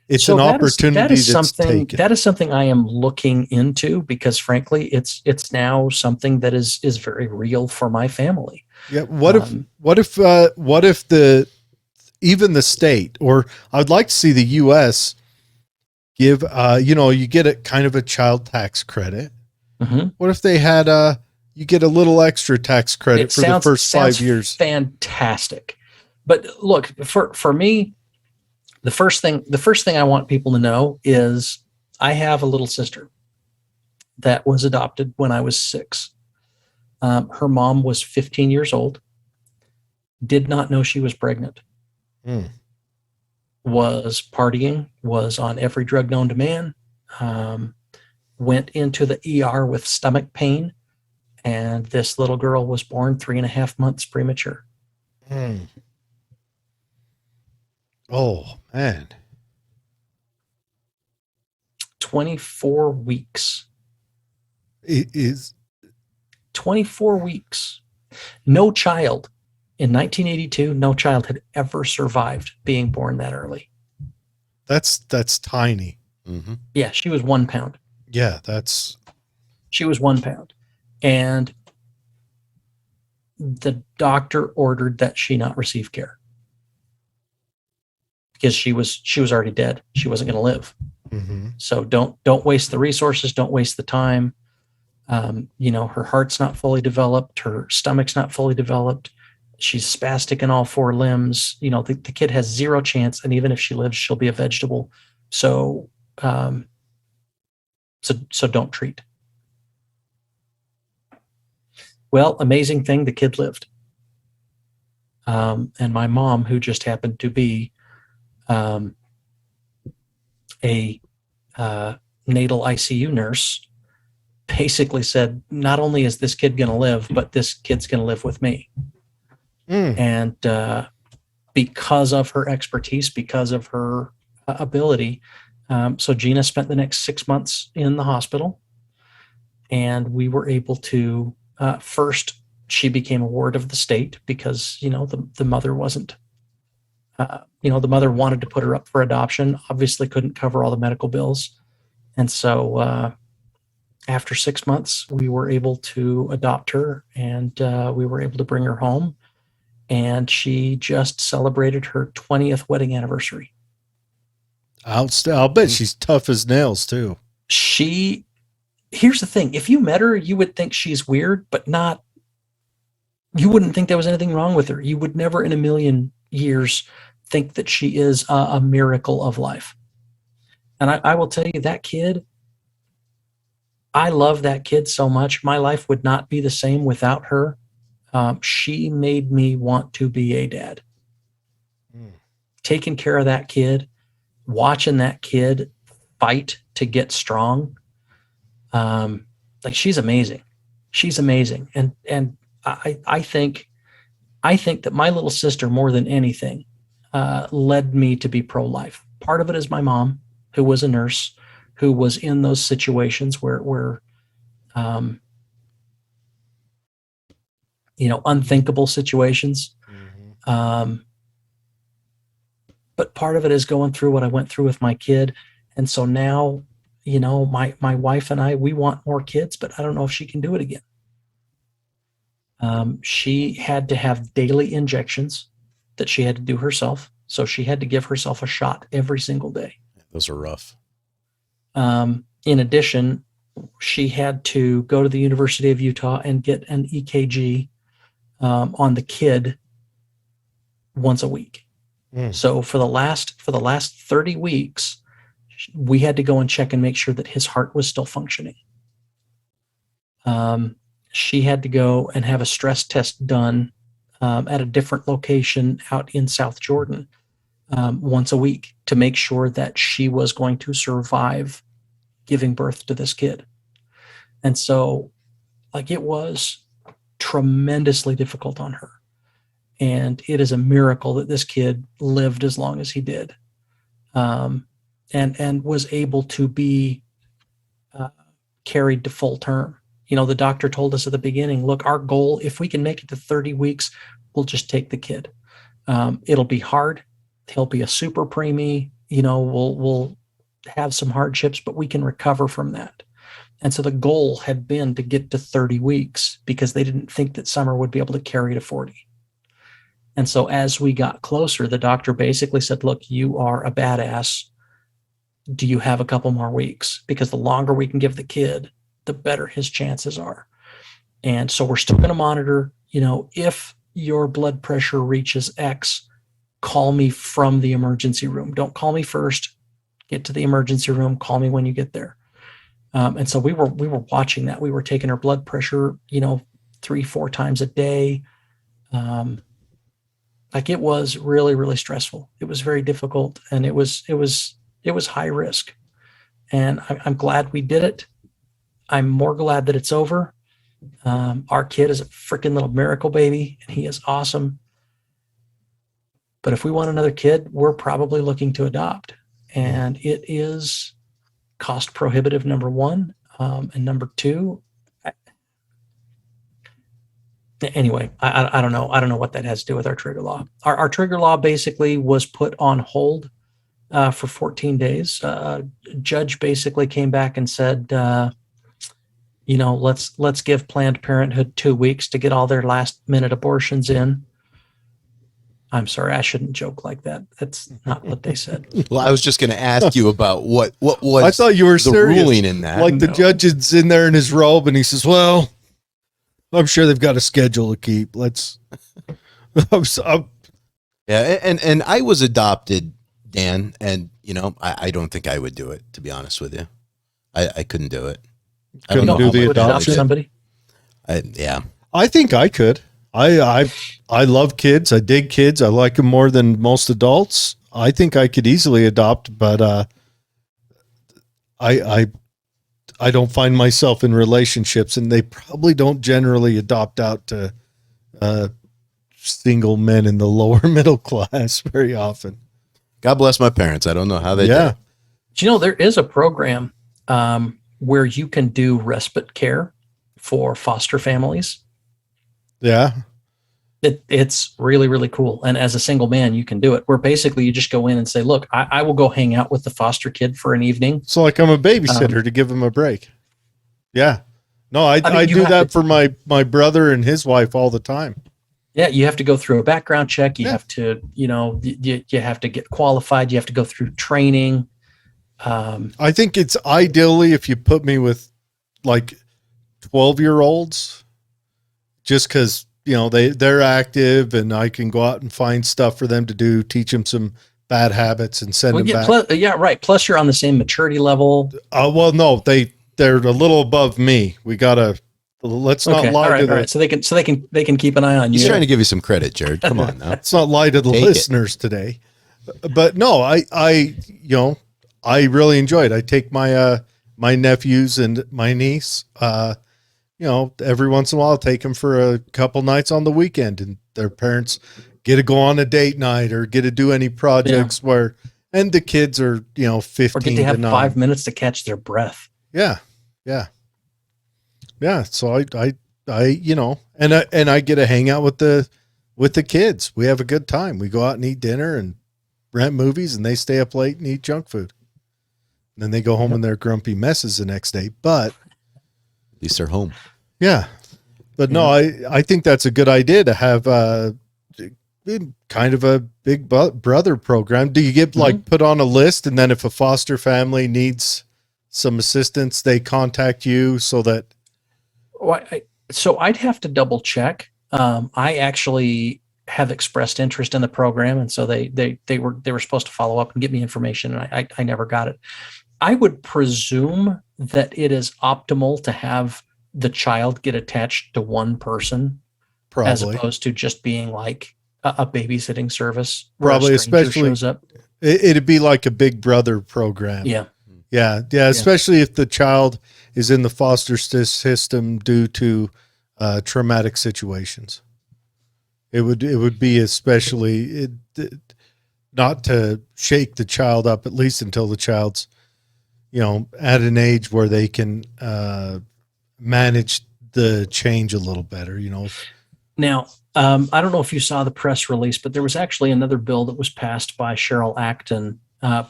it's So an that opportunity is that's something taken? that is something I am looking into, because frankly, it's now something that is very real for my family. Yeah. Um, What if even the state, or I'd like to see the U.S. give, you get a kind of a child tax credit. mhm. What if they had you get a little extra tax credit It for the first sounds 5 years? fantastic. But look, for me, the first thing I want people to know is I have a little sister that was adopted when I was 6. Her mom was 15 years old, did not know she was pregnant, Hmm. was partying, was on every drug known to man, um, went into the ER with stomach pain, and this little girl was born 3.5 months premature. Hmm. Oh man. 24 weeks. It is 24 weeks. No child in 1982, no child had ever survived being born that early. that's tiny. Mm-hmm. Yeah, she was 1 pound. Yeah, that's She was 1 pound. And the doctor ordered that she not receive care because she was already dead. She wasn't going to live. mm-hmm. So don't waste the resources. Don't waste the time. Her heart's not fully developed. Her stomach's not fully developed. She's spastic in all 4 limbs. The kid has zero chance. And even if she lives, she'll be a vegetable. So, so don't treat. Well, amazing thing, the kid lived. And my mom, who just happened to be a natal ICU nurse, basically said, not only is this kid going to live, but this kid's going to live with me. And because of her expertise, because of her ability, so Gina spent the next 6 months in the hospital, and we were able to first, she became a ward of the state because the mother wasn't. The mother wanted to put her up for adoption, obviously couldn't cover all the medical bills. And so after 6 months, we were able to adopt her, and we were able to bring her home. And she just celebrated her 20th wedding anniversary. I'll bet she's tough as nails too. Here's the thing. If you met her, you would think she's weird, but you wouldn't think there was anything wrong with her. You would never in a million years think that she is a miracle of life. And I will tell you, that kid, I love that kid so much. My life would not be the same without her. She made me want to be a dad. Taking care of that kid, watching that kid fight to get strong. She's amazing. She's amazing. And I think that my little sister, more than anything, led me to be pro-life. Part of it is my mom, who was a nurse, who was in those situations where unthinkable situations. But part of it is going through what I went through with my kid. And so now, my wife and I, we want more kids, but I don't know if she can do it again. She had to have daily injections that she had to do herself. So she had to give herself a shot every single day. Those are rough. In addition, she had to go to the University of Utah and get an EKG on the kid once a week. So for the last 30 weeks, we had to go and check and make sure that his heart was still functioning. She had to go and have a stress test done at a different location out in South Jordan once a week to make sure that she was going to survive giving birth to this kid. And so, it was tremendously difficult on her. And it is a miracle that this kid lived as long as he did, and was able to be carried to full term. The doctor told us at the beginning, look, our goal, if we can make it to 30 weeks, we'll just take the kid. It'll be hard. He'll be a super preemie. We'll have some hardships, but we can recover from that. And so the goal had been to get to 30 weeks because they didn't think that Summer would be able to carry to 40. And so as we got closer, the doctor basically said, look, you are a badass. Do you have a couple more weeks? Because the longer we can give the kid, the better his chances are. And so we're still going to monitor, if your blood pressure reaches X, call me from the emergency room. Don't call me first. Get to the emergency room. Call me when you get there. And so we were watching that. We were taking her blood pressure, 3-4 times a day. It was really, really stressful. It was very difficult, and it was high risk. And I'm glad we did it. I'm more glad that it's over. Our kid is a freaking little miracle baby, and he is awesome. But if we want another kid, we're probably looking to adopt. And it is cost prohibitive, number one. And number two, anyway, I don't know. I don't know what that has to do with our trigger law. Our trigger law basically was put on hold for 14 days. Judge basically came back and said, let's give Planned Parenthood 2 weeks to get all their last minute abortions in. I'm sorry, I shouldn't joke like that. That's not what they said. Well, I was just going to ask you about what was I thought you were the serious. ruling in that. Like the judge is in there in his robe and he says, well, I'm sure they've got a schedule to keep. Let's. Yeah, and I was adopted, Dan, and I don't think I would do it, to be honest with you. I couldn't do it. I don't Couldn't know do how the much adoption? Somebody? Yeah. I think I could. I love kids. I dig kids. I like them more than most adults. I think I could easily adopt, but I don't find myself in relationships, and they probably don't generally adopt out to single men in the lower middle class very often. God bless my parents. I don't know how they did. Do there is a program where you can do respite care for foster families. Yeah. It's really, really cool. And as a single man, you can do it, where basically you just go in and say, look, I will go hang out with the foster kid for an evening. So like I'm a babysitter to give him a break. Yeah. No, I do that for my brother and his wife all the time. Yeah. You have to go through a background check. You have to, you have to get qualified. You have to go through training. I think it's ideally if you put me with like 12-year-olds, just because, they're active and I can go out and find stuff for them to do, teach them some bad habits and send them back. Right. Plus you're on the same maturity level. Well, no, they're a little above me. We gotta, let's not lie to them. All right. So they can keep an eye on you. He's trying to give you some credit, Jared. Come on now. Let's not lie to the listeners today. But no, I really enjoy it. I take my nephews and my niece, every once in a while, I'll take them for a couple nights on the weekend, and their parents get to go on a date night or get to do any projects and the kids are, 15 or get to have 9. 5 minutes to catch their breath. Yeah. Yeah. Yeah. So I get to hang out with the kids. We have a good time. We go out and eat dinner and rent movies, and they stay up late and eat junk food. And then they go home and they're grumpy messes the next day, but at least they're home. Yeah. But no, I think that's a good idea to have kind of a big brother program. Do you get put on a list, and then if a foster family needs some assistance, they contact you so that? So I'd have to double check. I actually have expressed interest in the program, and so they were supposed to follow up and get me information, and I never got it. I would presume that it is optimal to have the child get attached to one person, probably, as opposed to just being like a babysitting service. Probably, especially shows up. It'd be like a big brother program. Yeah. Especially if the child is in the foster system due to traumatic situations. It would be especially not to shake the child up, at least until the child's, at an age where they can manage the change a little better, you know. Now, I don't know if you saw the press release, but there was actually another bill that was passed by Cheryl Acton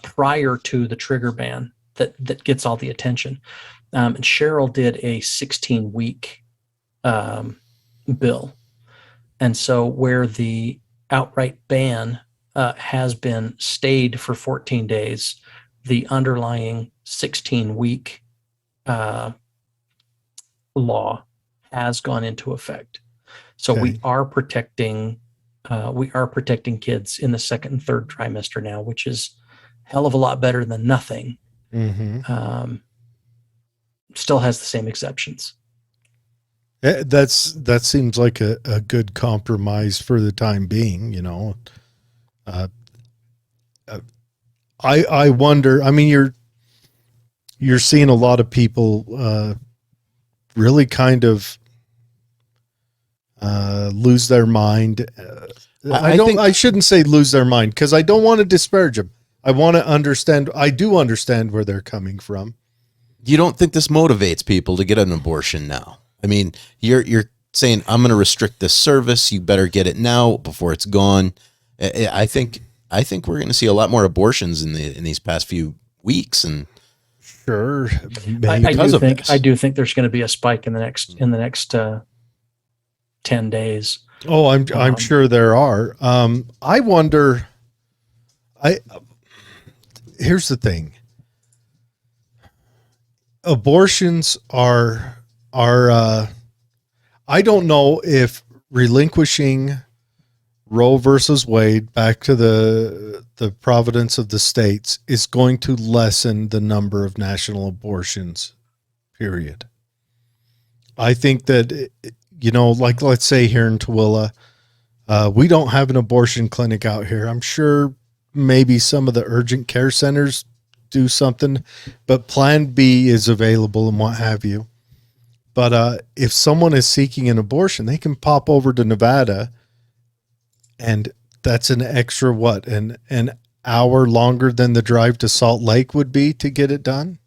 prior to the trigger ban that gets all the attention. And Cheryl did a 16-week bill. And so where the outright ban has been stayed for 14 days, the underlying 16-week law has gone into effect. So Okay. we are protecting kids in the second and third trimester now, which is a hell of a lot better than nothing. Mm-hmm. Still has the same exceptions. That seems like a good compromise for the time being, you know. I wonder, I mean, you're seeing a lot of people really kind of lose their mind. I shouldn't say lose their mind, because I don't want to disparage them. I want to understand. I do understand where they're coming from. You don't think this motivates people to get an abortion now? I mean, you're saying, I'm going to restrict this service. You better get it now before it's gone. I think we're going to see a lot more abortions in these past few weeks. And Sure, I do think there's going to be a spike in the next 10 days. Oh, I'm sure there are. I wonder. Here's the thing. Abortions are I don't know if relinquishing Roe versus Wade back to the providence of the states is going to lessen the number of national abortions, period. I think that, you know, like, let's say here in Tooele, we don't have an abortion clinic out here. I'm sure maybe some of the urgent care centers do something, but Plan B is available and what have you. But if someone is seeking an abortion, they can pop over to Nevada, and that's an extra, what, an hour longer than the drive to Salt Lake would be to get it done.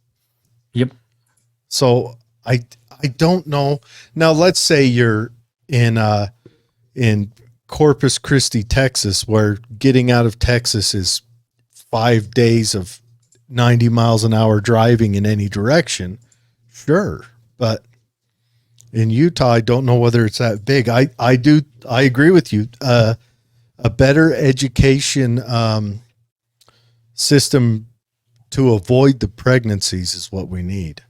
Yep. So I don't know. Now, let's say you're in Corpus Christi, Texas, where getting out of Texas is 5 days of 90 miles an hour driving in any direction. Sure. But in Utah, I don't know whether it's that big. I agree with you. A better education system to avoid the pregnancies is what we need.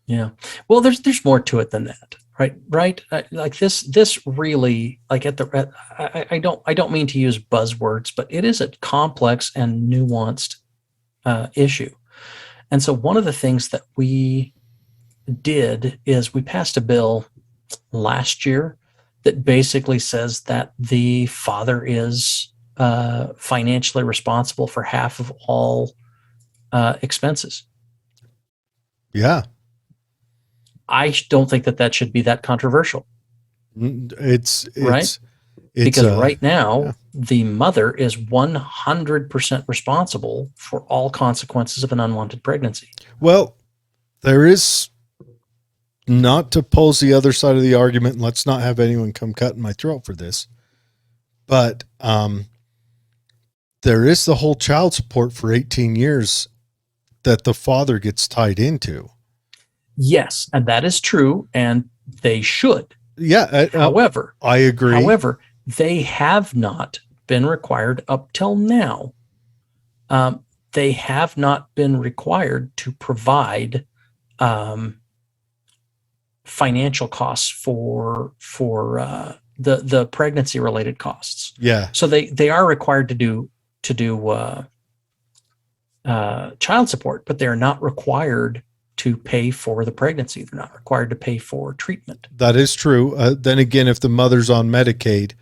Yeah. Well, there's more to it than that, right? Right. Like this really, like I don't mean to use buzzwords, but it is a complex and nuanced issue. And so one of the things that we did is we passed a bill last year that basically says that the father is financially responsible for half of all expenses. Yeah. I don't think that should be that controversial. It's right? Because right now, the mother is 100% responsible for all consequences of an unwanted pregnancy. Well, there is, not to pose the other side of the argument, and let's not have anyone come cutting my throat for this, but there is the whole child support for 18 years that the father gets tied into. Yes, and that is true, and they should. Yeah. However, I agree. However, they have not been required up till now. They have not been required to provide financial costs for the pregnancy related costs. Yeah. So they are required to do child support, but they're not required to pay for the pregnancy. They're not required to pay for treatment. That is true. Then again, if the mother's on Medicaid,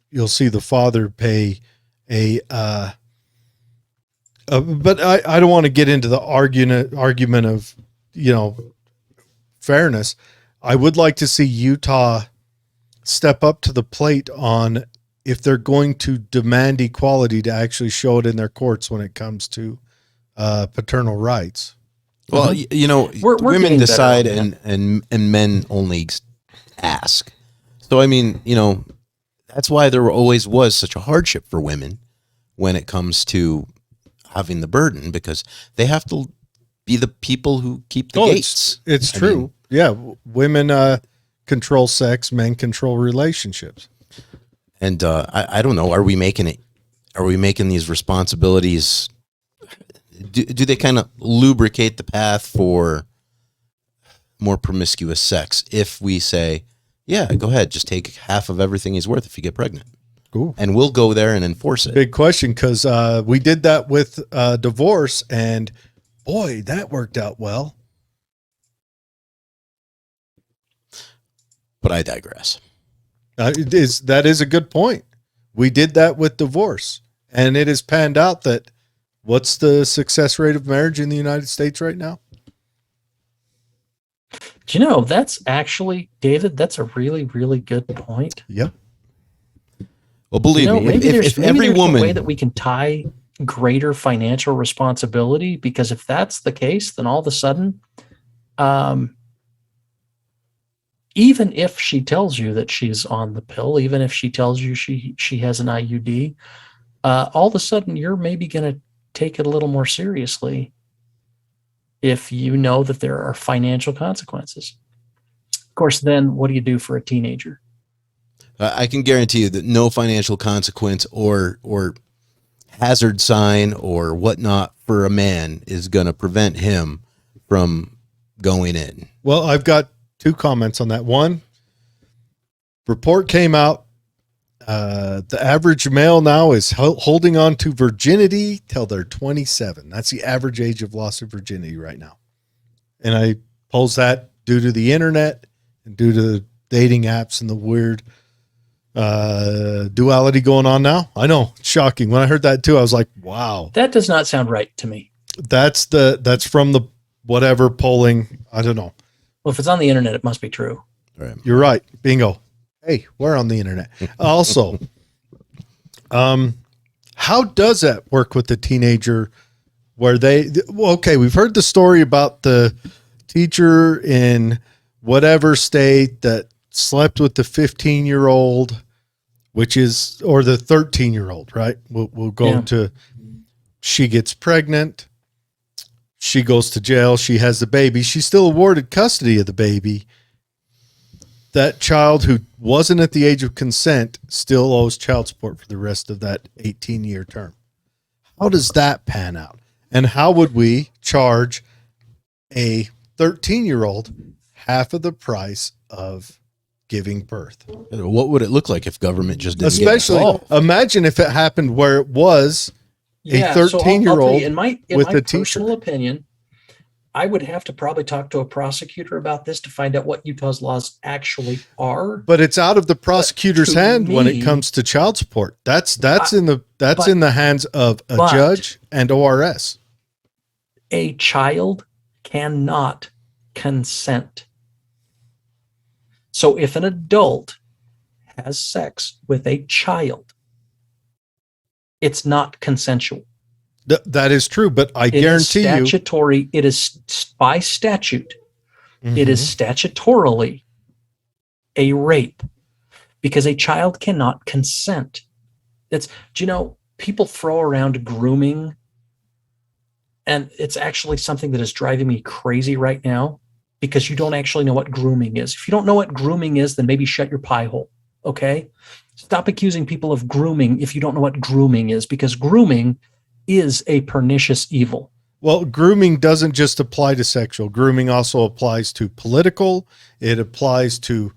you'll see the father pay but I don't want to get into the argument of, you know, fairness. I would like to see Utah step up to the plate on, if they're going to demand equality, to actually show it in their courts when it comes to paternal rights. Well, We're women getting better decide on that. and men only ask. So, I mean, that's why there always was such a hardship for women when it comes to having the burden, because they have to be the people who keep the gates. It's I true. mean, Yeah. Women control sex, men control relationships. and I don't know. Are we making these responsibilities? Do they kind of lubricate the path for more promiscuous sex if we say, yeah, go ahead, just take half of everything he's worth if you get pregnant? Ooh. And we'll go there and enforce it. Big question, because we did that with divorce, and boy, that worked out well. But I digress. That is a good point. We did that with divorce, and it has panned out that what's the success rate of marriage in the United States right now? Do you know, that's actually, David, that's a really, really good point. Yep. Well, believe me, Maybe if every there's woman, a way that we can tie greater financial responsibility, because if that's the case, then all of a sudden, even if she tells you that she's on the pill, even if she tells you she has an IUD, all of a sudden you're maybe going to take it a little more seriously if you know that there are financial consequences. Of course, then what do you do for a teenager? I can guarantee you that no financial consequence or hazard sign or whatnot for a man is going to prevent him from going in. Well, I've got 2 comments on that. One, report came out. The average male now is holding on to virginity till they're 27. That's the average age of loss of virginity right now. And I pose that due to the internet and due to the dating apps and the weird duality going on now. I know, it's shocking. When I heard that too, I was like, wow. That does not sound right to me. That's from the whatever polling. I don't know. Well, if it's on the internet, it must be true. Right. You're right. Bingo. Hey, we're on the internet. Also, how does that work with the teenager where we've heard the story about the teacher in whatever state that slept with the 15-year-old, or the 13-year-old, right? We'll go to, she gets pregnant. She goes to jail. She has the baby. She's still awarded custody of the baby. That child who wasn't at the age of consent still owes child support for the rest of that 18-year term. How does that pan out? And how would we charge a 13-year-old half of the price of giving birth? What would it look like if government just didn't Especially, get involved? imagine if it happened where it was a 13-year-old in my with a personal teacher. opinion, I would have to probably talk to a prosecutor about this to find out what Utah's laws actually are. But it's out of the prosecutor's to hand when it me- comes to child support. That's in the hands of a but- judge and ORS. A child cannot consent. So if an adult has sex with a child, it's not consensual. That is true, but I It is guarantee you, statutory. It is by statute. It is statutorily a rape because a child cannot consent. People throw around grooming, and it's actually something that is driving me crazy right now because you don't actually know what grooming is. If you don't know what grooming is, then maybe shut your pie hole. Okay? Stop accusing people of grooming if you don't know what grooming is, because grooming is a pernicious evil. Well, grooming doesn't just apply to sexual. Grooming also applies to political. It applies to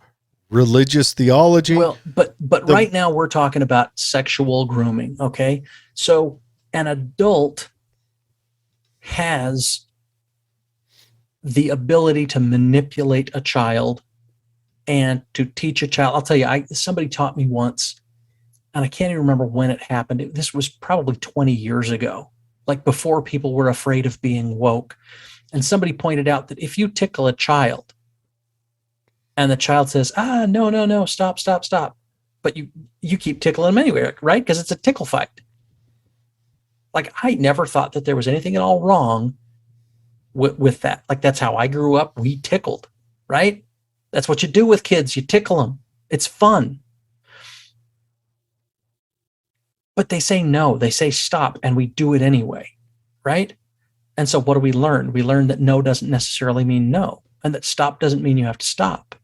religious theology. Well, but right now we're talking about sexual grooming, okay? So an adult has the ability to manipulate a child and to teach a child. I'll tell you, somebody taught me once, and I can't even remember when it happened. This was probably 20 years ago, like before people were afraid of being woke. And somebody pointed out that if you tickle a child and the child says, no, stop. But you keep tickling them anyway, right? Because it's a tickle fight. Like, I never thought that there was anything at all wrong with that. Like, that's how I grew up. We tickled, right? That's what you do with kids. You tickle them. It's fun. But they say no, they say stop, and we do it anyway, right? And so what do we learn? We learn that no doesn't necessarily mean no, and that stop doesn't mean you have to stop.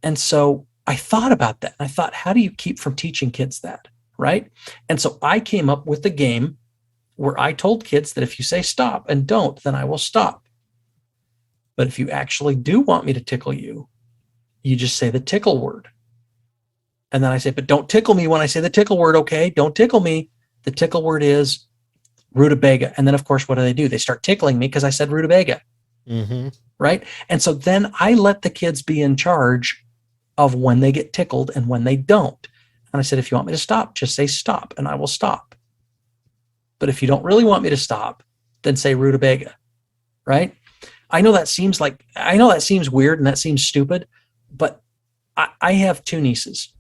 And so I thought about that. I thought, how do you keep from teaching kids that, right? And so I came up with the game where I told kids that if you say stop and don't, then I will stop. But if you actually do want me to tickle you, you just say the tickle word. And then I say, but don't tickle me when I say the tickle word, okay? Don't tickle me. The tickle word is rutabaga. And then, of course, what do? They start tickling me because I said rutabaga, right? And so then I let the kids be in charge of when they get tickled and when they don't. And I said, if you want me to stop, just say stop, and I will stop. But if you don't really want me to stop, then say rutabaga, right? I know that seems weird and that seems stupid, but I have 2 nieces,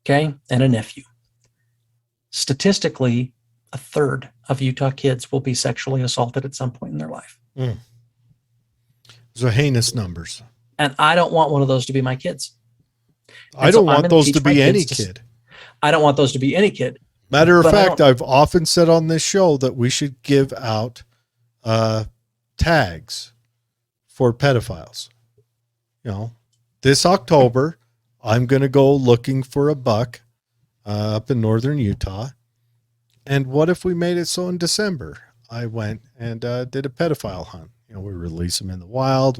okay, and a nephew. Statistically, a third of Utah kids will be sexually assaulted at some point in their life. Those are heinous numbers. And I don't want one of those to be my kids. I don't want those to be any kid. I don't want those to be any kid. Matter of fact, I've often said on this show that we should give out tags for pedophiles. You know, this October, I'm going to go looking for a buck up in northern Utah. And what if we made it so in December, I went and did a pedophile hunt? You know, we release them in the wild.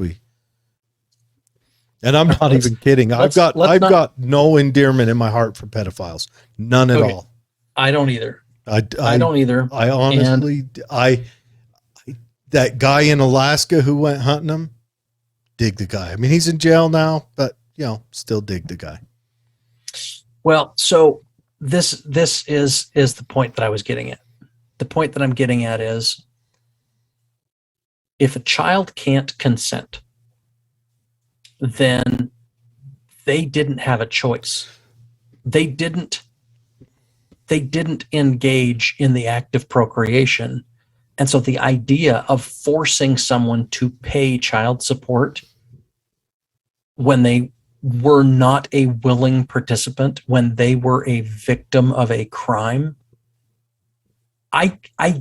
And I'm not even kidding. I've got no endearment in my heart for pedophiles. None at all. I don't either. I don't either. I honestly, that guy in Alaska who went hunting them, dig the guy. I mean, he's in jail now, but still dig the guy. Well, so this is the point that I was getting at. The point that I'm getting at is, if a child can't consent, then they didn't have a choice. They didn't engage in the act of procreation. And so the idea of forcing someone to pay child support when they were not a willing participant, when they were a victim of a crime, I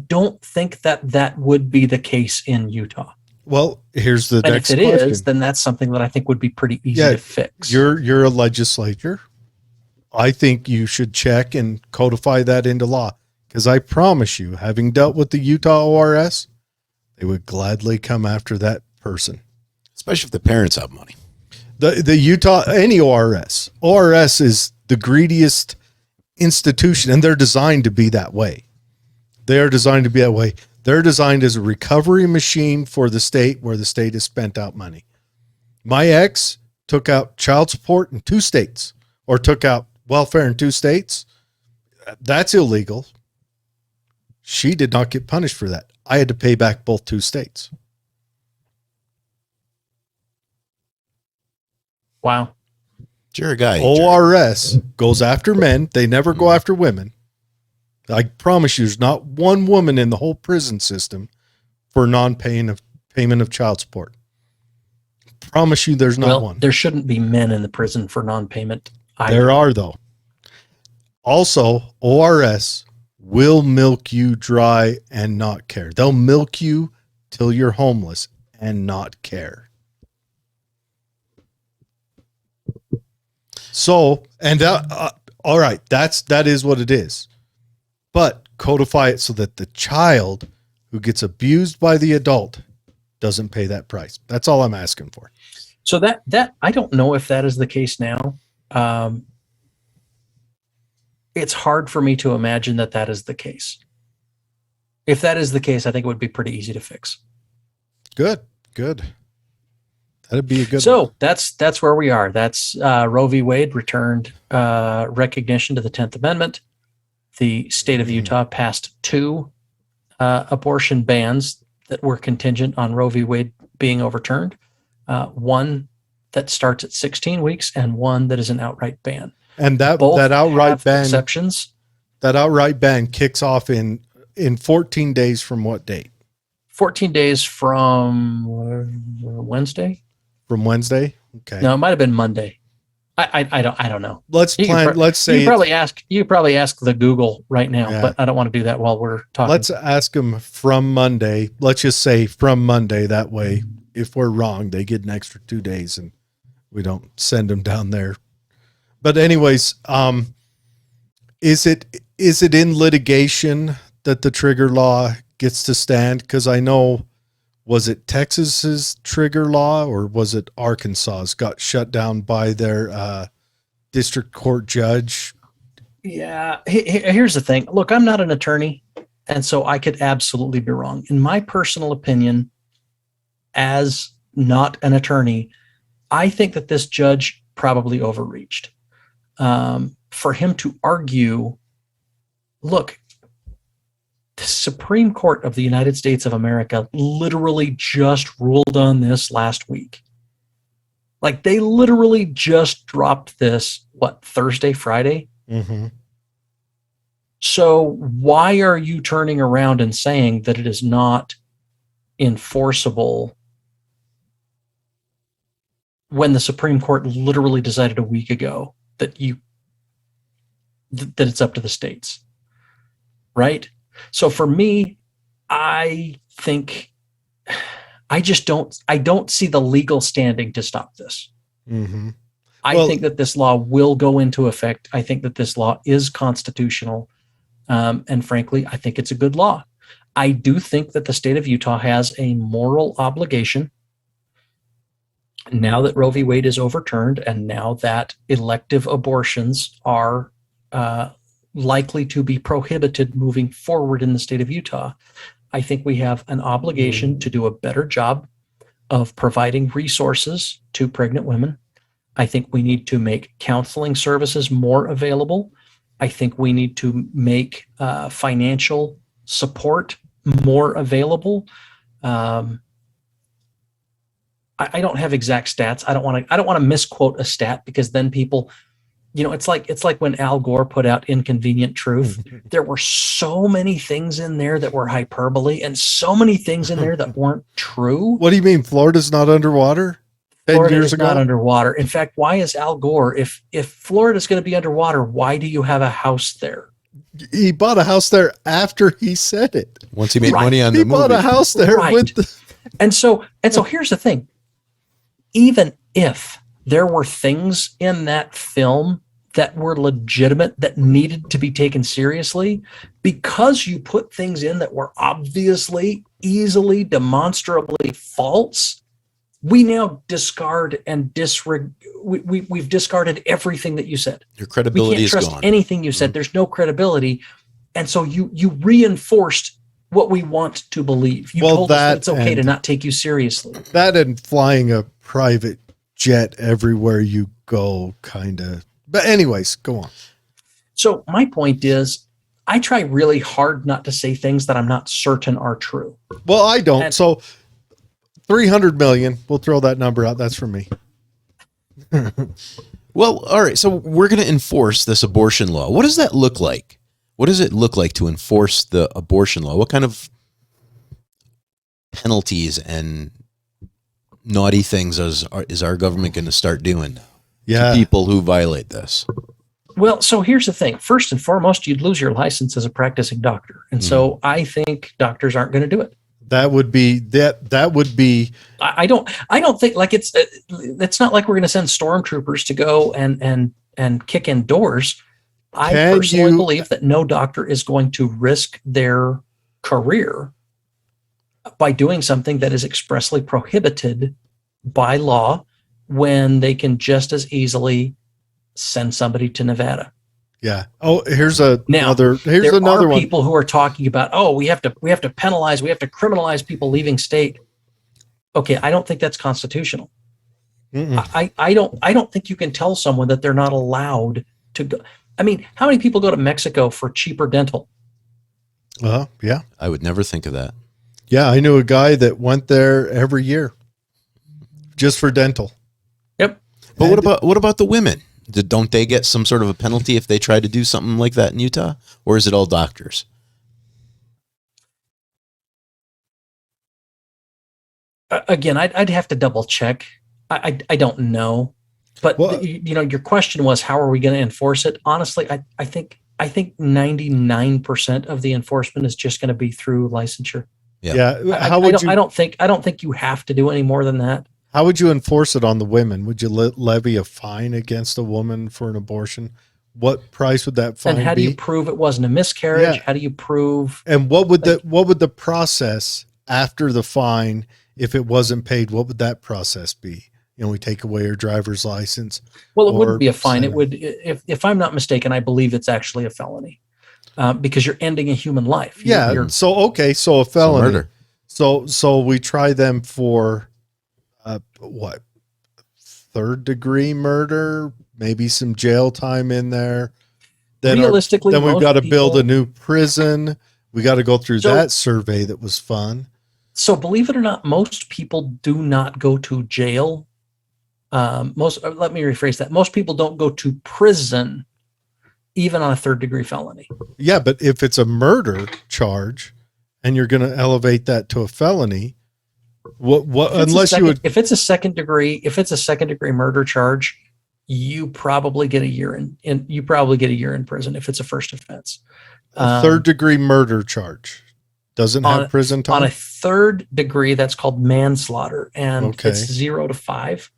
don't think that would be the case in Utah. Well, here's the next question. If it is, then that's something that I think would be pretty easy to fix. You're a legislator. I think you should check and codify that into law, because I promise you, having dealt with the Utah ORS, they would gladly come after that person. Especially if the parents have money. The Utah, any ORS is the greediest institution, and they're designed to be that way. They're designed as a recovery machine for the state, where the state has spent out money. My ex took out child support in 2 states, or took out welfare in 2 states. That's illegal. She did not get punished for that. I had to pay back both 2 states. Wow. You're a guy. ORS goes after men. They never go after women. I promise you, there's not one woman in the whole prison system for payment of child support. Promise you, there's not one. There shouldn't be men in the prison for non-payment either. There are, though. Also, ORS will milk you dry and not care. They'll milk you till you're homeless and not care. So, and all right, that is what it is. But codify it so that the child who gets abused by the adult doesn't pay that price. That's all I'm asking for. So that I don't know if that is the case now. It's hard for me to imagine that is the case. If that is the case, I think it would be pretty easy to fix. Good. That'd be a good So one. that's where we are. That's Roe v. Wade returned recognition to the 10th Amendment. The state of Utah passed 2 abortion bans that were contingent on Roe v. Wade being overturned. One that starts at 16 weeks and one that is an outright ban. And that outright ban exceptions. That outright ban kicks off in 14 days from what date? 14 days from Wednesday. From Wednesday. Okay. No, it might have been Monday. I don't know. Let's plan. Let's say you probably ask the Google right now, Yeah. but I don't want to do that while we're talking. let's ask them from Monday. Let's just say from Monday. That way, if we're wrong, they get an extra 2 days and we don't send them down there. But anyways, is it in litigation that the trigger law gets to stand? Because I know, was it Texas's trigger law or was it Arkansas's got shut down by their district court judge? Yeah. Here's the thing. Look, I'm not an attorney, and so I could absolutely be wrong. In my personal opinion, as not an attorney, I think that this judge probably overreached. For him to argue, look, the Supreme Court of the United States of America literally just ruled on this last week. Like, they literally just dropped this, Thursday, Friday? Mm-hmm. So why are you turning around and saying that it is not enforceable when the Supreme Court literally decided a week ago that it's up to the states? Right? So for me, I think I don't see the legal standing to stop this. Mm-hmm. I think that this law will go into effect. I think that this law is constitutional. And frankly, I think it's a good law. I do think that the state of Utah has a moral obligation, now that Roe v. Wade is overturned and now that elective abortions are likely to be prohibited moving forward in the state of Utah. I think we have an obligation to do a better job of providing resources to pregnant women. I think we need to make counseling services more available. I think we need to make financial support more available. I don't have exact stats. I don't want to misquote a stat, because then people, it's like when Al Gore put out Inconvenient Truth. There were so many things in there that were hyperbole and so many things in there that weren't true. What do you mean? Florida's not underwater? 10 Florida years is ago? not underwater. In fact, why is Al Gore, if Florida's going to be underwater, why do you have a house there? He bought a house there after he said it. Once he made Right. money on He the bought movie. a house there Right. with the, And so here's the thing. Even if there were things in that film that were legitimate, that needed to be taken seriously, because you put things in that were obviously, easily, demonstrably false, we now discard and we've discarded everything that you said. Your We credibility can't is trust gone. anything you said. There's no credibility. And so you reinforced what we want to believe. You Well, told us that that it's okay to and- not take you seriously. that and flying a private jet everywhere you go, kind of. But anyways, go on. So my point is, I try really hard not to say things that I'm not certain are true. Well, I don't. And- So 300 million, we'll throw that number out. That's for me. Well, all right. So we're going to enforce this abortion law. What does that look like? What does it look like to enforce the abortion law? What kind of penalties and naughty things is our government going to start doing to Yeah. people who violate this? Well, so here's the thing. First and foremost, you'd lose your license as a practicing doctor. And so I think doctors aren't going to do it. That would be that would be I don't think, like, it's not like we're going to send stormtroopers to go and kick in doors. I Can personally you- believe that no doctor is going to risk their career by doing something that is expressly prohibited by law, when they can just as easily send somebody to Nevada. yeah. Oh, here's Now, another There are one. people who are talking about, we have to penalize, we have to criminalize people leaving state. Okay, I don't think that's constitutional. Mm-mm. I don't think you can tell someone that they're not allowed to go. I mean, how many people go to Mexico for cheaper dental? Yeah. I would never think of that. Yeah, I knew a guy that went there every year just for dental. Yep. But what about the women? Don't they get some sort of a penalty if they try to do something like that in Utah? Or is it all doctors? Again, I'd have to double check. I don't know, but Well- your question was, how are we going to enforce it? Honestly, I think 99% of the enforcement is just going to be through licensure. Yeah. How would you? I don't think you have to do any more than that. How would you enforce it on the women? Would you levy a fine against a woman for an abortion? What price would that fine And how do be? you prove it wasn't a miscarriage? Yeah. How do you prove? And what would the process after the fine, if it wasn't paid, what would that process be? We take away your driver's license. Well, it or wouldn't be a fine. send It would, if I'm not mistaken, I believe it's actually a felony, because you're ending a human life. Yeah. You're, So a felony. murder. So we try them for what? 3rd-degree murder, maybe some jail time in there. Then realistically, then we've most got to build people- a new prison. We got to go through So- that survey that was fun. So believe it or not, most people do not go to jail. Let me rephrase that. Most people don't go to prison, even on a 3rd-degree felony. Yeah, but if it's a murder charge and you're going to elevate that to a felony, If it's a second degree murder charge, you probably get a year in prison if it's a first offense. a 3rd-degree murder charge doesn't have prison time. On a 3rd degree, that's called manslaughter, and Okay. it's 0 to 5.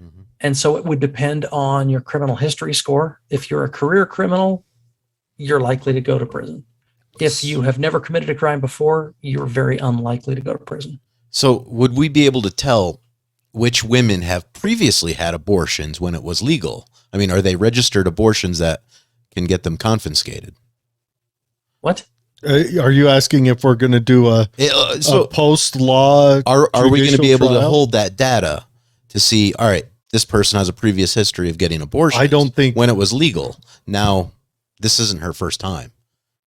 Mm-hmm. And so it would depend on your criminal history score. If you're a career criminal, you're likely to go to prison. If you have never committed a crime before, you're very unlikely to go to prison. So would we be able to tell which women have previously had abortions when it was legal? I mean, are they registered abortions that can get them confiscated? What? Are you asking if we're going to do a post-law? Are we going to be able to trial? hold that data to see, all right, this person has a previous history of getting abortions? I don't think. when it was legal. Now, this isn't her first time.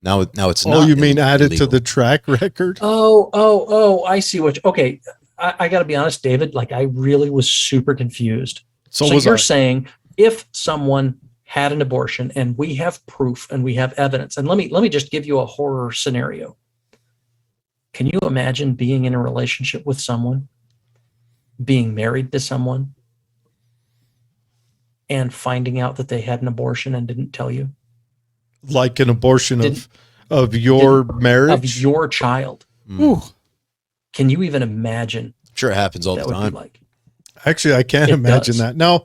Now it's not. Oh, you mean added to illegal. the track record? Oh, I see what okay. I got to be honest, David, like I really was super confused. So was you're I. saying if someone had an abortion and we have proof and we have evidence, and let me just give you a horror scenario. Can you imagine being in a relationship with someone, being married to someone, and finding out that they had an abortion and didn't tell you? Like an abortion of your marriage? Of your child. Ooh. Can you even imagine Sure, it happens all that the would time. be like? Actually, I can't It imagine does. that. Now,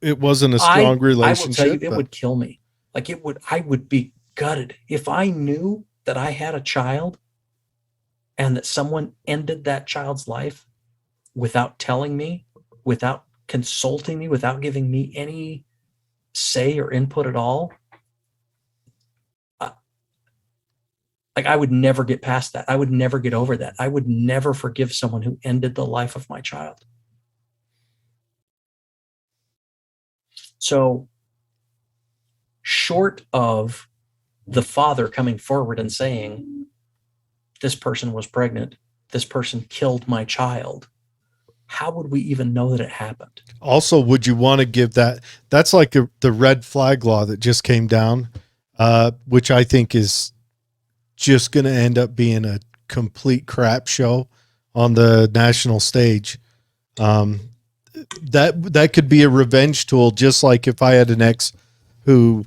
it wasn't a strong I will relationship. tell you, it but- would kill me. Like I would be gutted if I knew that I had a child and that someone ended that child's life without telling me, without consulting me, without giving me any say or input at all. Like I would never get past that. I would never get over that. I would never forgive someone who ended the life of my child. So, short of the father coming forward and saying, this person was pregnant, this person killed my child, how would we even know that it happened? Also, would you want to give that? That's like the red flag law that just came down, which I think is just going to end up being a complete crap show on the national stage. That could be a revenge tool, just like if I had an ex who,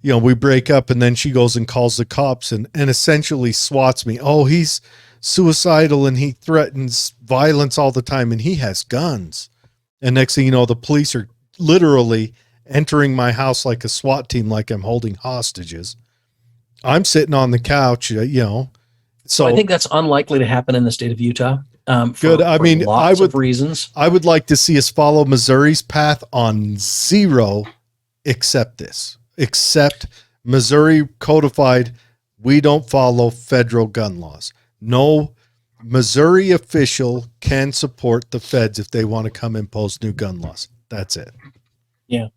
we break up and then she goes and calls the cops and essentially swats me. Oh, he's suicidal and he threatens violence all the time and he has guns. And next thing you know, the police are literally entering my house like a SWAT team, like I'm holding hostages. I'm sitting on the couch, So I think that's unlikely to happen in the state of Utah. Good. I mean, lots of reasons. I would like to see us follow Missouri's path on zero, except Missouri codified. We don't follow federal gun laws. No Missouri official can support the feds if they want to come impose new gun laws. That's it. Yeah.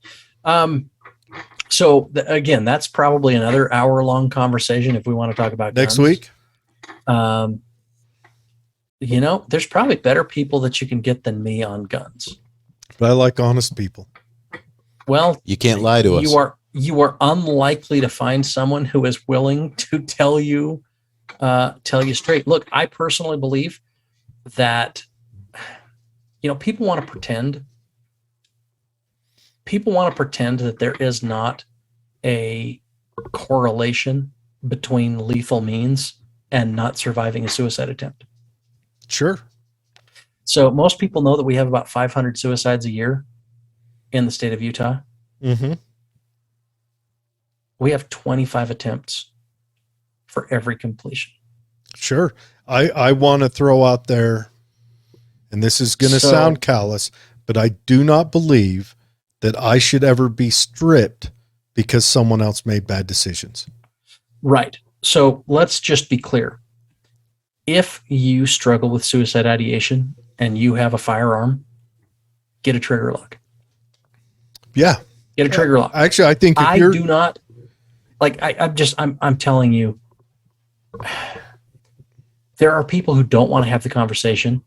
So again, that's probably another hour-long conversation if we want to talk about Next guns. week. There's probably better people that you can get than me on guns. But I like honest people. Well, You can't lie to us. You are unlikely to find someone who is willing to tell you straight. Look, I personally believe that People want to pretend. People want to pretend that there is not a correlation between lethal means and not surviving a suicide attempt. Sure. So most people know that we have about 500 suicides a year in the state of Utah. Mm-hmm. We have 25 attempts for every completion. Sure. I want to throw out there, and this is going to sound callous, but I do not believe that I should ever be stripped because someone else made bad decisions. Right. So let's just be clear. If you struggle with suicide ideation and you have a firearm, get a trigger lock. Yeah. Get a trigger lock. Actually, I think if I do not like. I'm telling you, there are people who don't want to have the conversation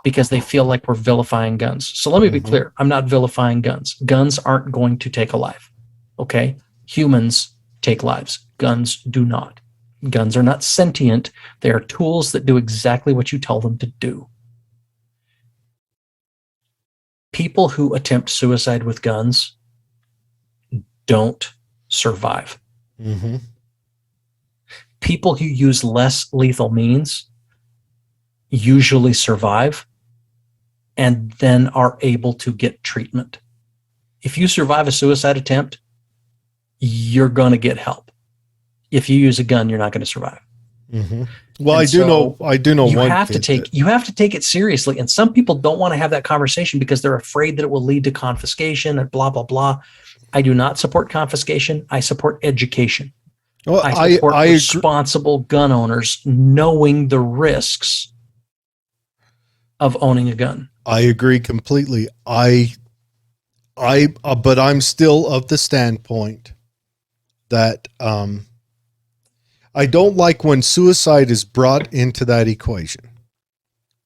because they feel like we're vilifying guns. So let me be clear. I'm not vilifying guns. Guns aren't going to take a life. Okay. Humans take lives. Guns do not. Guns are not sentient. They are tools that do exactly what you tell them to do. People who attempt suicide with guns don't survive. Mm-hmm. People who use less lethal means usually survive and then are able to get treatment. If you survive a suicide attempt, you're going to get help. If you use a gun, you're not going to survive. Mm-hmm. Well, And I do know you one have to take it seriously. And some people don't want to have that conversation because they're afraid that it will lead to confiscation and blah, blah, blah. I do not support confiscation. I support education. Well, I support responsible gun owners knowing the risks of owning a gun. I agree completely. But I'm still of the standpoint that I don't like when suicide is brought into that equation,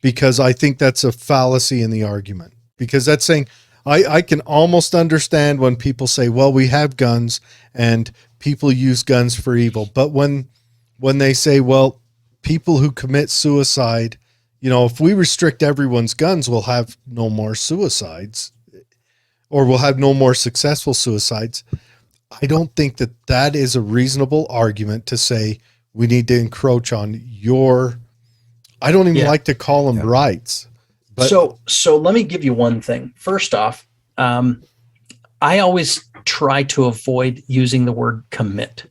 because I think that's a fallacy in the argument, because that's saying I can almost understand when people say, well, we have guns and people use guns for evil. But when they say, well, people who commit suicide, if we restrict everyone's guns, we'll have no more suicides, or we'll have no more successful suicides. I don't think that is a reasonable argument to say we need to encroach on your, I don't even like to call them rights. But so let me give you one thing. First off, I always try to avoid using the word commit,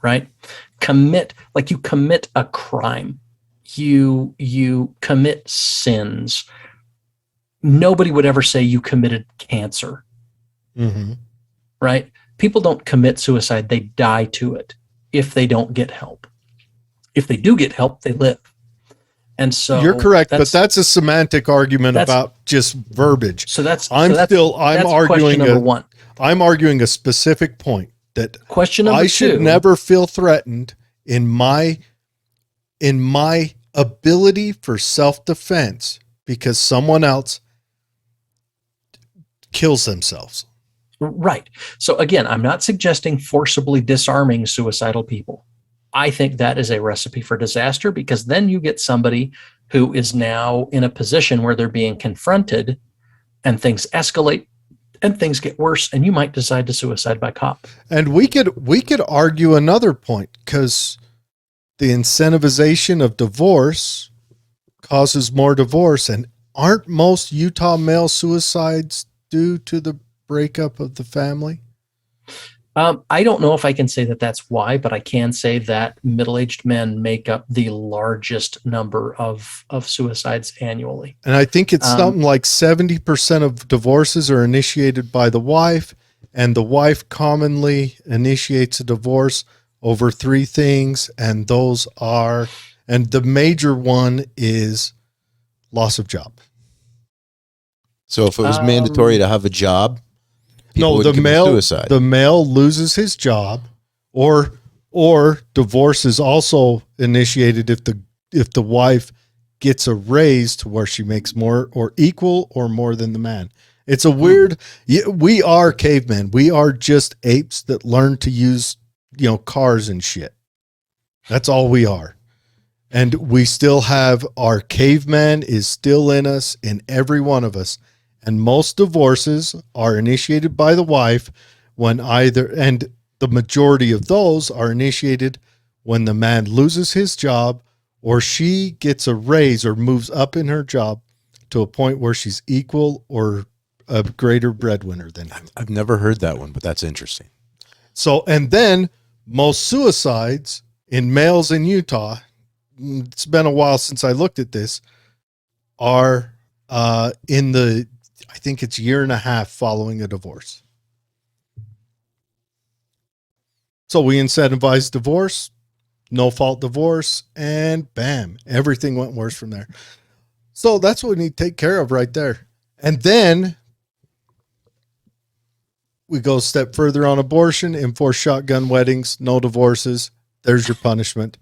right? Commit, like you commit a crime. You commit sins. Nobody would ever say you committed cancer, right? People don't commit suicide. They die to it if they don't get help. If they do get help, they live. And so you're correct, but that's a semantic argument about just verbiage. So I'm arguing number one. I'm arguing a specific point that question number I should two, never feel threatened in my ability for self-defense because someone else kills themselves. Right. So again, I'm not suggesting forcibly disarming suicidal people. I think that is a recipe for disaster, because then you get somebody who is now in a position where they're being confronted and things escalate and things get worse, and you might decide to suicide by cop. And we could argue another point, because the incentivization of divorce causes more divorce, and aren't most Utah male suicides due to the breakup of the family? I don't know if I can say that that's why, but I can say that middle-aged men make up the largest number of suicides annually. And I think it's something like 70% of divorces are initiated by the wife, and the wife commonly initiates a divorce over three things, and the major one is loss of job. So if it was mandatory to have a job, the male loses his job, or divorce is also initiated if the wife gets a raise to where she makes more or equal or more than the man. It's a weird. We are cavemen. We are just apes that learn to use cars and shit. That's all we are. And we still have our caveman is still in us, in every one of us. And most divorces are initiated by the wife and the majority of those are initiated when the man loses his job or she gets a raise or moves up in her job to a point where she's equal or a greater breadwinner than him. I've never heard that one, but that's interesting. So, and then most suicides in males in Utah, it's been a while since I looked at this, are in the, I think it's year and a half following a divorce. So we incentivized divorce, no fault divorce, and bam, everything went worse from there. So that's what we need to take care of right there. And then we go a step further on abortion, enforce shotgun weddings, no divorces. There's your punishment.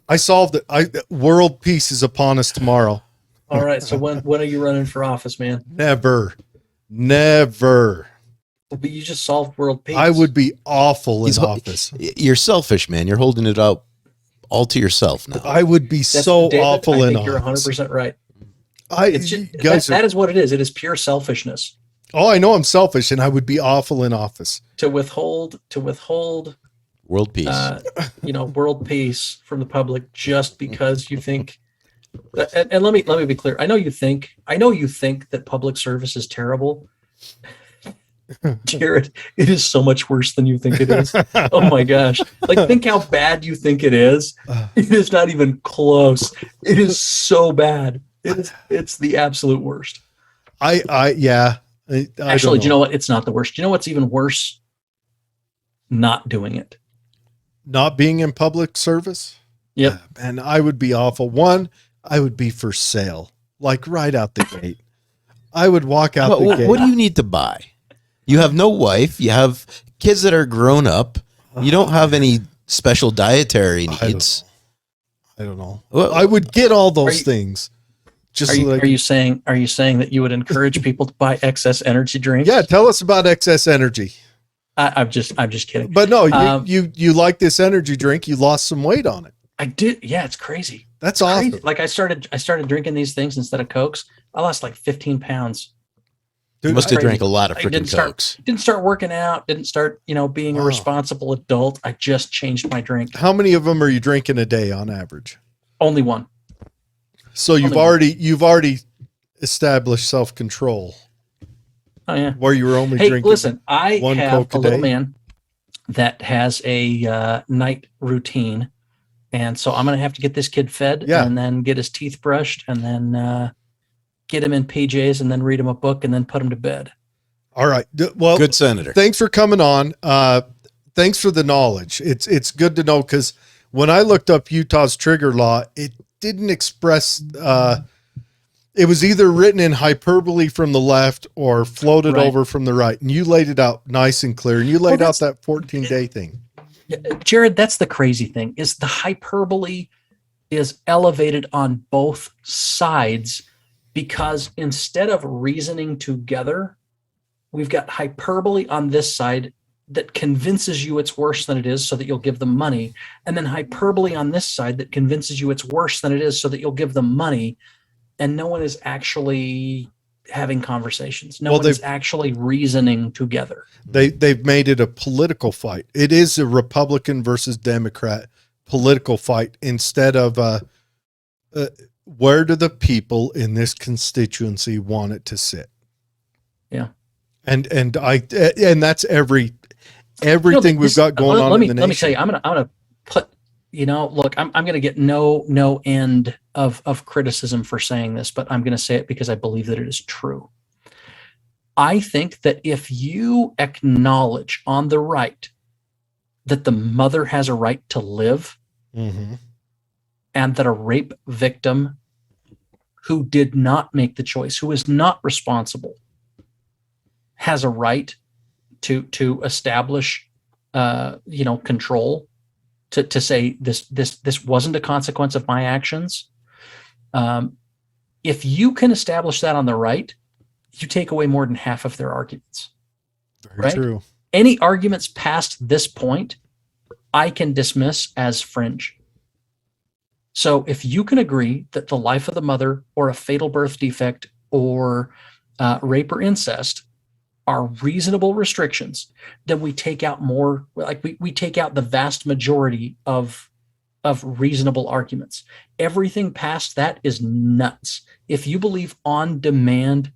I solved it. World peace is upon us tomorrow. All right. So when are you running for office, man? Never. But you just solved world peace. I would be awful in office. You're selfish, man. You're holding it out all to yourself now. I would be David, awful in office. You're 100% right. Guys, that is what it is. It is pure selfishness. Oh, I know I'm selfish, and I would be awful in office. To withhold world peace, world peace from the public just because you think. And let me be clear. I know you think that public service is terrible. Jared, it is so much worse than you think it is. Oh my gosh. Like, think how bad you think it is. It is not even close. It is so bad. It's the absolute worst. Actually, do you know what? It's not the worst. Do you know what's even worse? Not doing it. Not being in public service? Yep. And I would be awful. One, I would be for sale, like right out the gate. I would walk out the gate. What do you need to buy? You have no wife. You have kids that are grown up. You don't have any special dietary needs. I don't know. Well, I would get all those things. Are you saying that you would encourage people to buy excess energy drinks? Yeah, tell us about excess energy. I'm just kidding. But no, you like this energy drink. You lost some weight on it. I did. Yeah, it's crazy. That's awesome. Crazy. Like I started drinking these things instead of Cokes. I lost like 15 pounds. Dude, you must have drank a lot of freaking Cokes. Didn't start working out. Didn't start, being a responsible adult. I just changed my drink. How many of them are you drinking a day on average? Only one. So you've already established self-control. Oh yeah. Where you were only drinking. Listen, I one have Coke a little day. man that has a night routine, and so I'm gonna have to get this kid fed, and then get his teeth brushed, and then get him in PJs, and then read him a book, and then put him to bed. All right. Well, good Senator. Thanks for coming on. Thanks for the knowledge. It's good to know, because when I looked up Utah's trigger law, it didn't express. It was either written in hyperbole from the left or floated over from the right. And you laid it out nice and clear. And you laid out that 14-day thing. Jared, that's the crazy thing, is the hyperbole is elevated on both sides, because instead of reasoning together, we've got hyperbole on this side that convinces you it's worse than it is so that you'll give them money. And then hyperbole on this side that convinces you it's worse than it is so that you'll give them money. And no one is actually having conversations. No one is actually reasoning together. They've made it a political fight. It is a Republican versus Democrat political fight instead of where do the people in this constituency want it to sit? Yeah. And that's everything we've got going on in the nation. Let me tell you, I'm gonna put, look, I'm going to get no end of criticism for saying this, but I'm going to say it because I believe that it is true. I think that if you acknowledge on the right that the mother has a right to live, mm-hmm. and that a rape victim who did not make the choice, who is not responsible, has a right to establish, control, to say this wasn't a consequence of my actions. If you can establish that on the right, you take away more than half of their arguments. Very true. Any arguments past this point, I can dismiss as fringe. So if you can agree that the life of the mother or a fatal birth defect or rape or incest are reasonable restrictions, then we take out more, like we take out the vast majority of reasonable arguments. Everything past that is nuts. If you believe on demand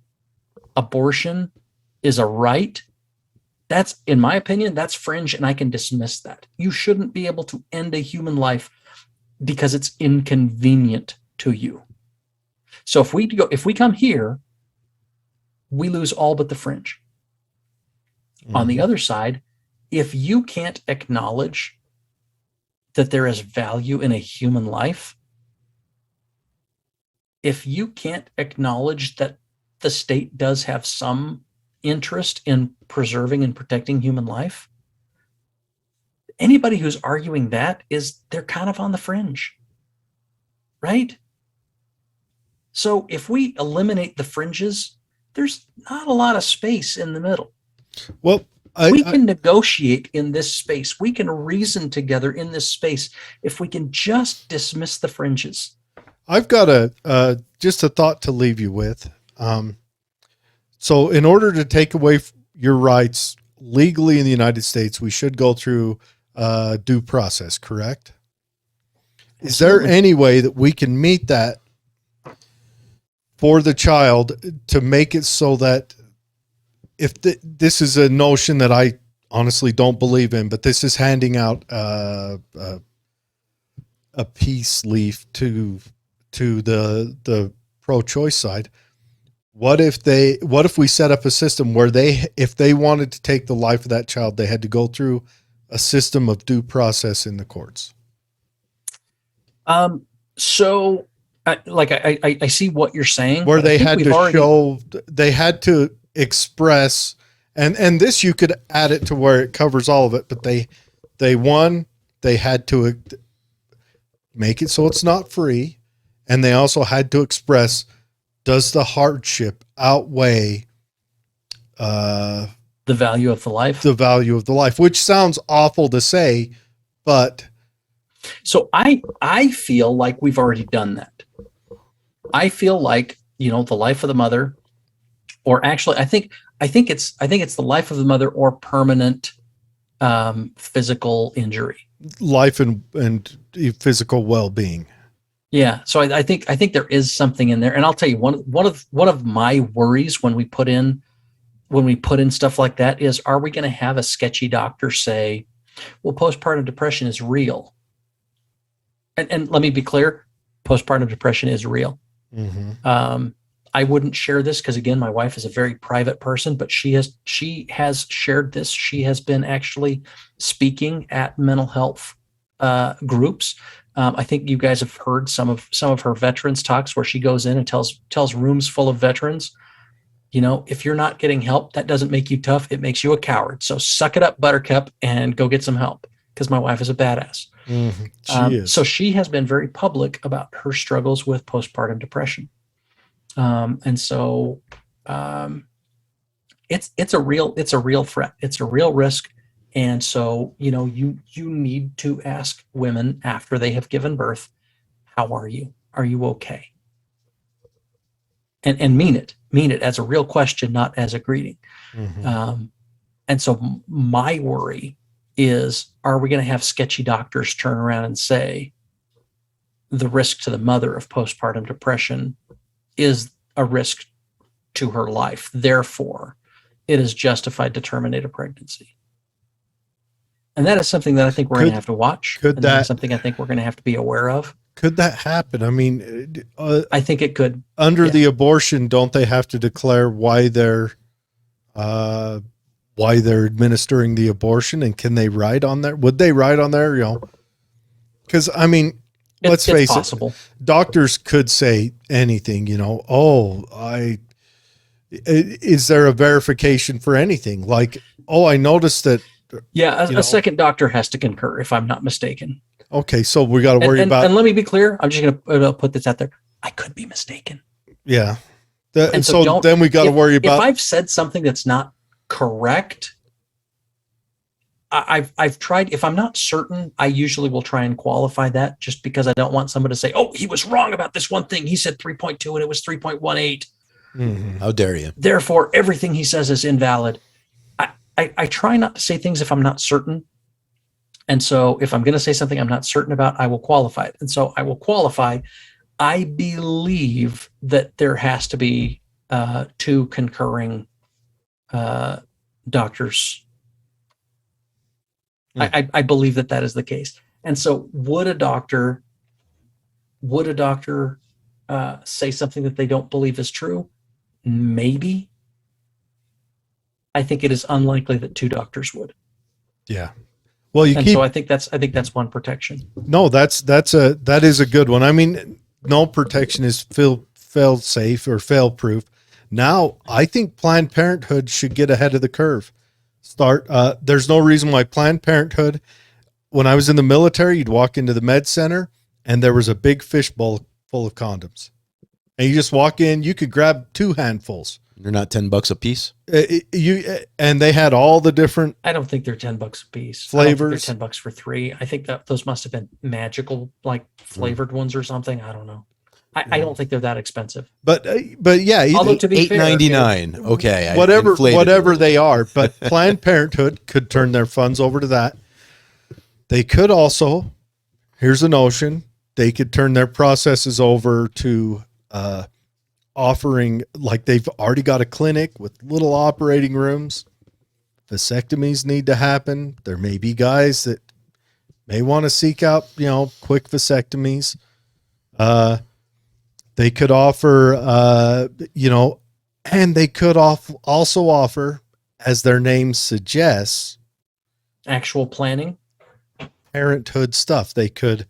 abortion is a right, that's, in my opinion, that's fringe, and I can dismiss that. You shouldn't be able to end a human life because it's inconvenient to you. So if we come here, we lose all but the fringe. On the other side, if you can't acknowledge that there is value in a human life, if you can't acknowledge that the state does have some interest in preserving and protecting human life, anybody who's arguing that they're kind of on the fringe, right? So if we eliminate the fringes, there's not a lot of space in the middle. Well, we can negotiate in this space. We can reason together in this space if we can just dismiss the fringes. I've got just a thought to leave you with. So in order to take away your rights legally in the United States, we should go through due process, correct? Is there any way that we can meet that for the child to make it so that if this is a notion that I honestly don't believe in, but this is handing out a peace leaf to the pro-choice side. What if we set up a system where if they wanted to take the life of that child, they had to go through a system of due process in the courts? So I see what you're saying. Where they had to express, and this you could add it to where it covers all of it, but they had to make it so it's not free, and they also had to express, does the hardship outweigh the value of the life? The value of the life, which sounds awful to say, but so I feel like we've already done that. I feel like, the life of the mother, or actually I think it's the life of the mother or permanent physical injury, life and physical well-being. Yeah. So I think there is something in there. And I'll tell you, one of my worries when we put in stuff like that is, are we going to have a sketchy doctor say, well, postpartum depression is real? And let me be clear, postpartum depression is real. Mm-hmm. I wouldn't share this because, again, my wife is a very private person, but she has shared this. She has been actually speaking at mental health groups. I think you guys have heard some of her veterans talks where she goes in and tells rooms full of veterans, if you're not getting help, that doesn't make you tough. It makes you a coward. So suck it up, Buttercup, and go get some help, because my wife is a badass. Mm-hmm. So she has been very public about her struggles with postpartum depression. And so it's a real threat. It's a real risk. And so, you need to ask women after they have given birth, how are you? Are you okay? And mean it as a real question, not as a greeting. Mm-hmm. And so my worry is, are we going to have sketchy doctors turn around and say the risk to the mother of postpartum depression is a risk to her life, therefore it is justified to terminate a pregnancy? And that is something that I think we're going to have to watch. That's something I think we're going to have to be aware of. Could that happen? I mean, I think it could. Under the abortion, don't they have to declare why they're administering the abortion, and can they write on there? Would they write on there? Because I mean, let's face it, doctors could say anything. Is there a verification for anything? Like, I noticed that. Yeah, a second doctor has to concur, if I'm not mistaken. Okay, so we got to worry about. And let me be clear. I'm just going to put this out there. I could be mistaken. Yeah, and so then we got to worry about. If I've said something that's not correct, I've tried. If I'm not certain, I usually will try and qualify that, just because I don't want somebody to say, "Oh, he was wrong about this one thing. He said 3.2 and it was 3.18. How dare you? Therefore, everything he says is invalid." I try not to say things if I'm not certain. And so if I'm going to say something I'm not certain about, I will qualify it. And so I will qualify. I believe that there has to be 2 concurring doctors. I believe that is the case. And so would a doctor say something that they don't believe is true? Maybe. I think it is unlikely that 2 doctors would. Yeah. Well, So I think that's one protection. No, that is a good one. I mean, no protection is fail safe or fail proof. Now, I think Planned Parenthood should get ahead of the curve. There's no reason why Planned Parenthood, when I was in the military, you'd walk into the med center and there was a big fishbowl full of condoms. And you just walk in, you could grab 2 handfuls. They're not $10 a piece. And they had all the different. I don't think they're $10 a piece. Flavors. They're $10 for 3. I think that those must have been magical, like flavored ones or something. I don't know. I don't think they're that expensive. But yeah, Although to be fair, $8.99. Okay, whatever they are. But Planned Parenthood could turn their funds over to that. They could also, here's a notion, they could turn their processes over to offering, like they've already got a clinic with little operating rooms. Vasectomies need to happen. There may be guys that may want to seek out, quick vasectomies. They could offer, and they could also offer, as their name suggests, actual planning, parenthood stuff. They could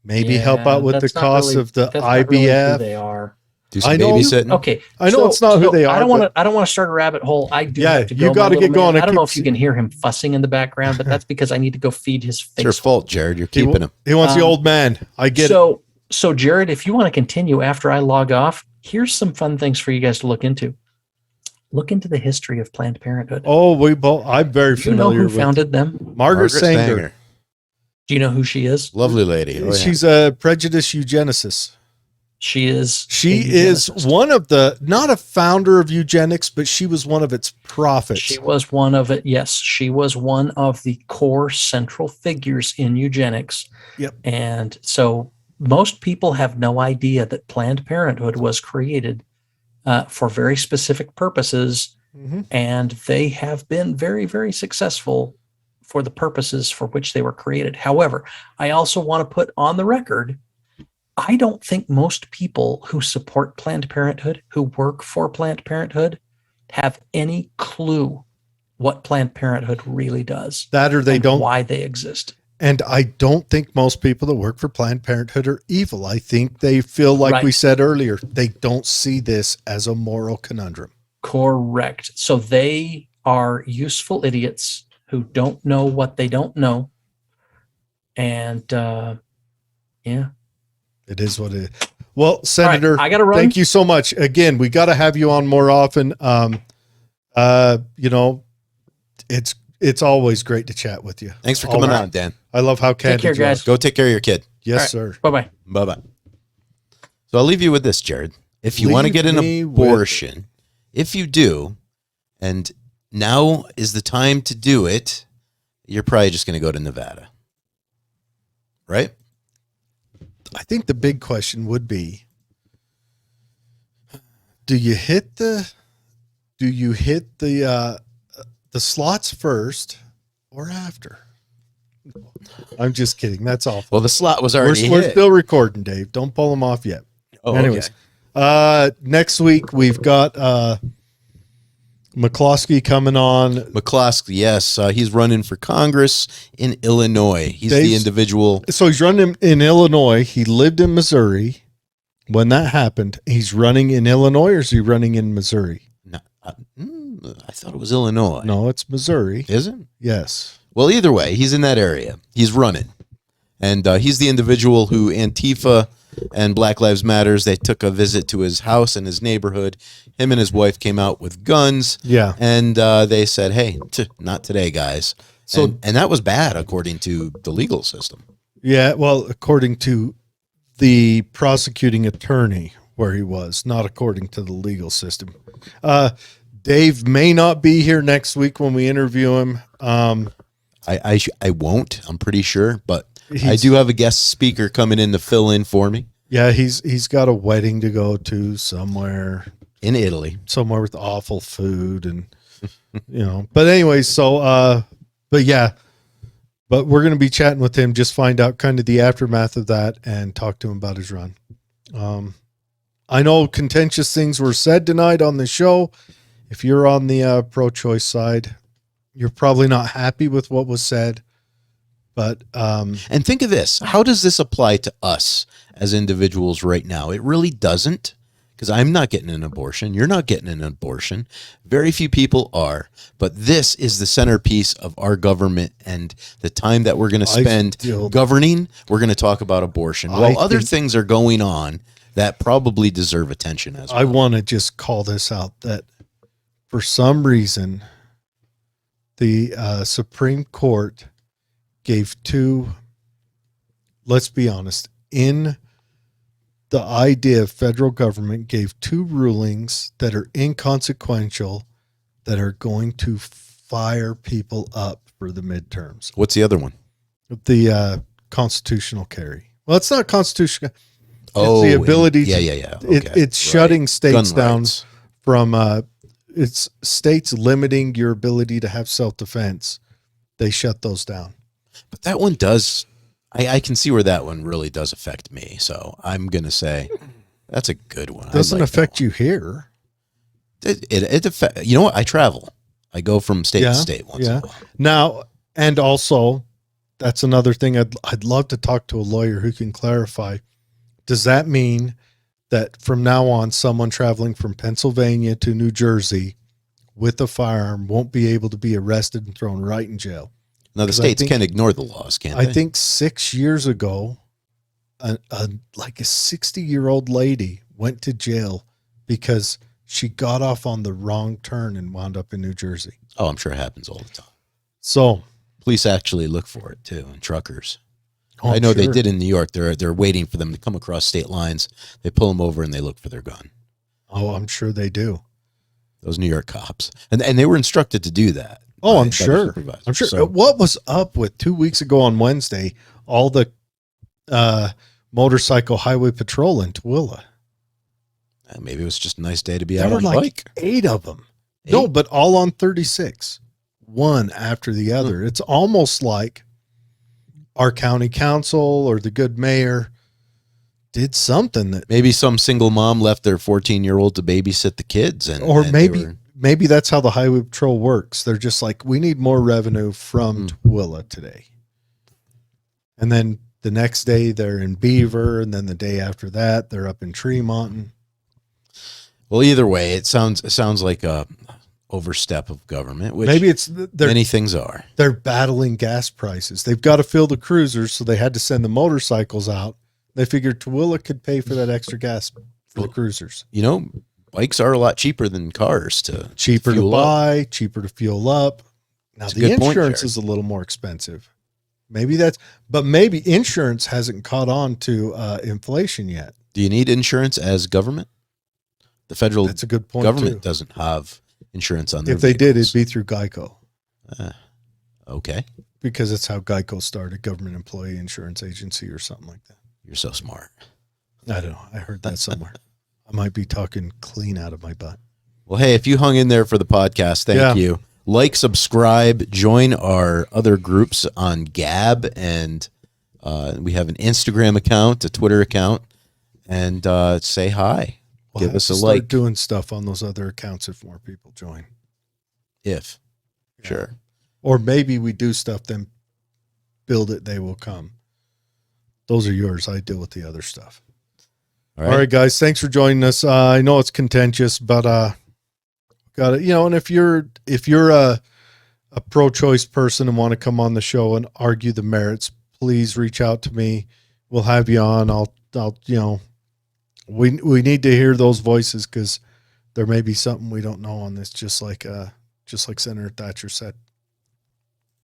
maybe help out with the cost of the IVF. Really who they are. Do some babysitting. Okay, I know it's not who they are. I don't want to start a rabbit hole. I do. Yeah, have to go, you got to get going. I don't know if you can hear him fussing in the background, but that's because I need to go feed his face. It's your fault, Jared. You're keeping him. He wants the old man. I get it. So Jared, if you want to continue after I log off, here's some fun things for you guys to look into. Look into the history of Planned Parenthood. Oh, I'm very familiar. Do you know who with founded them? Margaret Sanger. Do you know who she is? Lovely lady. Oh, yeah. She's a prejudiced eugenicist. She is one of the, not a founder of eugenics, but she was one of its prophets. She was one of it. Yes. She was one of the core central figures in eugenics. Yep. And so most people have no idea that Planned Parenthood was created for very specific purposes. Mm-hmm. And they have been very, very successful for the purposes for which they were created. However, I also want to put on the record, I don't think most people who support Planned Parenthood, who work for Planned Parenthood, have any clue what Planned Parenthood really does. That or they don't. Why they exist. And I don't think most people that work for Planned Parenthood are evil. I think they feel like we said earlier, they don't see this as a moral conundrum. Correct. So they are useful idiots who don't know what they don't know. And yeah. It is what it is. Well, Senator, I gotta run. Thank you so much. Again, we got to have you on more often. It's always great to chat with you. Thanks for coming on, Dan. I love how candid Take care, you are. guys. Go take care of your kid. Yes, sir. Bye-bye. Bye-bye. So I'll leave you with this, Jared. If you want to get an abortion, if you do, and now is the time to do it, you're probably just going to go to Nevada. Right? I think the big question would be, do you hit the slots first or after? I'm just kidding. That's awful. Well, the slot was already We're hit. still recording, Dave. Don't pull them off yet. Oh, anyways, okay. Next week we've got McCloskey coming on. McCloskey, yes. He's running for Congress in Illinois. He's the individual. So he's running in Illinois. He lived in Missouri when that happened. He's running in Illinois, or is he running in Missouri? No, I thought it was Illinois. No, it's Missouri. Is it? Yes. Well, either way, he's in that area. He's running. And he's the individual who Antifa and Black Lives Matters, they took a visit to his house in his neighborhood. Him and his wife came out with guns. Yeah. And they said, hey, not today, guys. So and that was bad according to the legal system. yeah, well, according to the prosecuting attorney where he was, not according to the legal system. Dave may not be here next week when we interview him. I won't. I'm pretty sure, but I He's- do have a guest speaker coming in to fill in for me Yeah, he's got a wedding to go to somewhere in Italy. with awful food and But anyways, so but yeah. But we're going to be chatting with him, just find out kind of the aftermath of that and talk to him about his run. I know contentious things were said tonight on the show. If you're on the pro-choice side, you're probably not happy with what was said. But And think of this. How does this apply to us as individuals right now? It really doesn't, because I'm not getting an abortion. You're not getting an abortion. Very few people are. But this is the centerpiece of our government, and the time that we're going to spend governing, we're going to talk about abortion. While other things are going on that probably deserve attention as well. I want to just call this out that for some reason, the Supreme Court gave let's be honest, in the idea of federal government gave two rulings that are inconsequential that are going to fire people up for the midterms. What's the other one? The constitutional carry. Well, it's not constitutional. Oh, it's the ability yeah. Okay. It's shutting states Gun down rights. from it's states limiting your ability to have self-defense. They shut those down. But that one does, I can see where that one really does affect me. So I'm going to say that's a good one. Doesn't affect you here. It affect, you know what? I travel. I go from state to state once in a while. Now, and also, that's another thing I'd love to talk to a lawyer who can clarify. Does that mean that from now on, someone traveling from Pennsylvania to New Jersey with a firearm won't be able to be arrested and thrown right in jail? Now, the states can ignore the laws, can't they? I think 6 years ago, like a 60-year-old lady went to jail because she got off on the wrong turn and wound up in New Jersey. Oh, I'm sure it happens all the time. So police actually look for it too, and truckers. Oh, I know they sure. did in New York. They're waiting for them to come across state lines. They pull them over and they look for their gun. Oh, I'm sure they do. Those New York cops, and they were instructed to do that. Oh, by I'm the sure. supervisor. I'm sure. So, What was up with 2 weeks ago on Wednesday? All the motorcycle highway patrol in Tooele. maybe it was just a nice day to be There out were on a like bike. 8 of them. No, but all on 36, one after the other. It's almost like our county council or the good mayor did something that, Maybe some single mom left their 14-year-old to babysit the kids, and maybe that's how the highway patrol works. They're just like, we need more revenue from Tooele today. And then the next day they're in Beaver, and then the day after that they're up in Tremont. Well, either way, it sounds like a overstep of government, which Maybe it's many things are. they're battling gas prices. They've got to fill the cruisers, so they had to send the motorcycles out. They figured Tooele could pay for that extra gas for the cruisers. You know, bikes are a lot cheaper than cars Cheaper to fuel up. buy, cheaper to fuel up. Now That's a the good point, insurance Jared. is a little more expensive. Maybe insurance hasn't caught on to inflation yet. Do you need insurance as government? The federal That's a good point. government too. doesn't have insurance on their If they did, vehicles. it'd be through Geico, Okay. because that's how Geico started, government employee insurance agency or something like that. You're so smart. I don't know. I heard that somewhere. I might be talking clean out of my butt. Well, hey, if you hung in there for the podcast, thank you. Like, subscribe, join our other groups on Gab, and we have an Instagram account, a Twitter account, and say hi. We'll Give us a start like doing stuff on those other accounts if more people join. if. Yeah. Sure. Or maybe we do stuff, then build it, they will come. Those are yours. I deal with the other stuff. All All right, guys. Thanks for joining us. I know it's contentious, but got it. And if you're a pro-choice person and want to come on the show and argue the merits, please reach out to me. We'll have you on. I'll we need to hear those voices, because there may be something we don't know on this, just like Senator Thatcher said.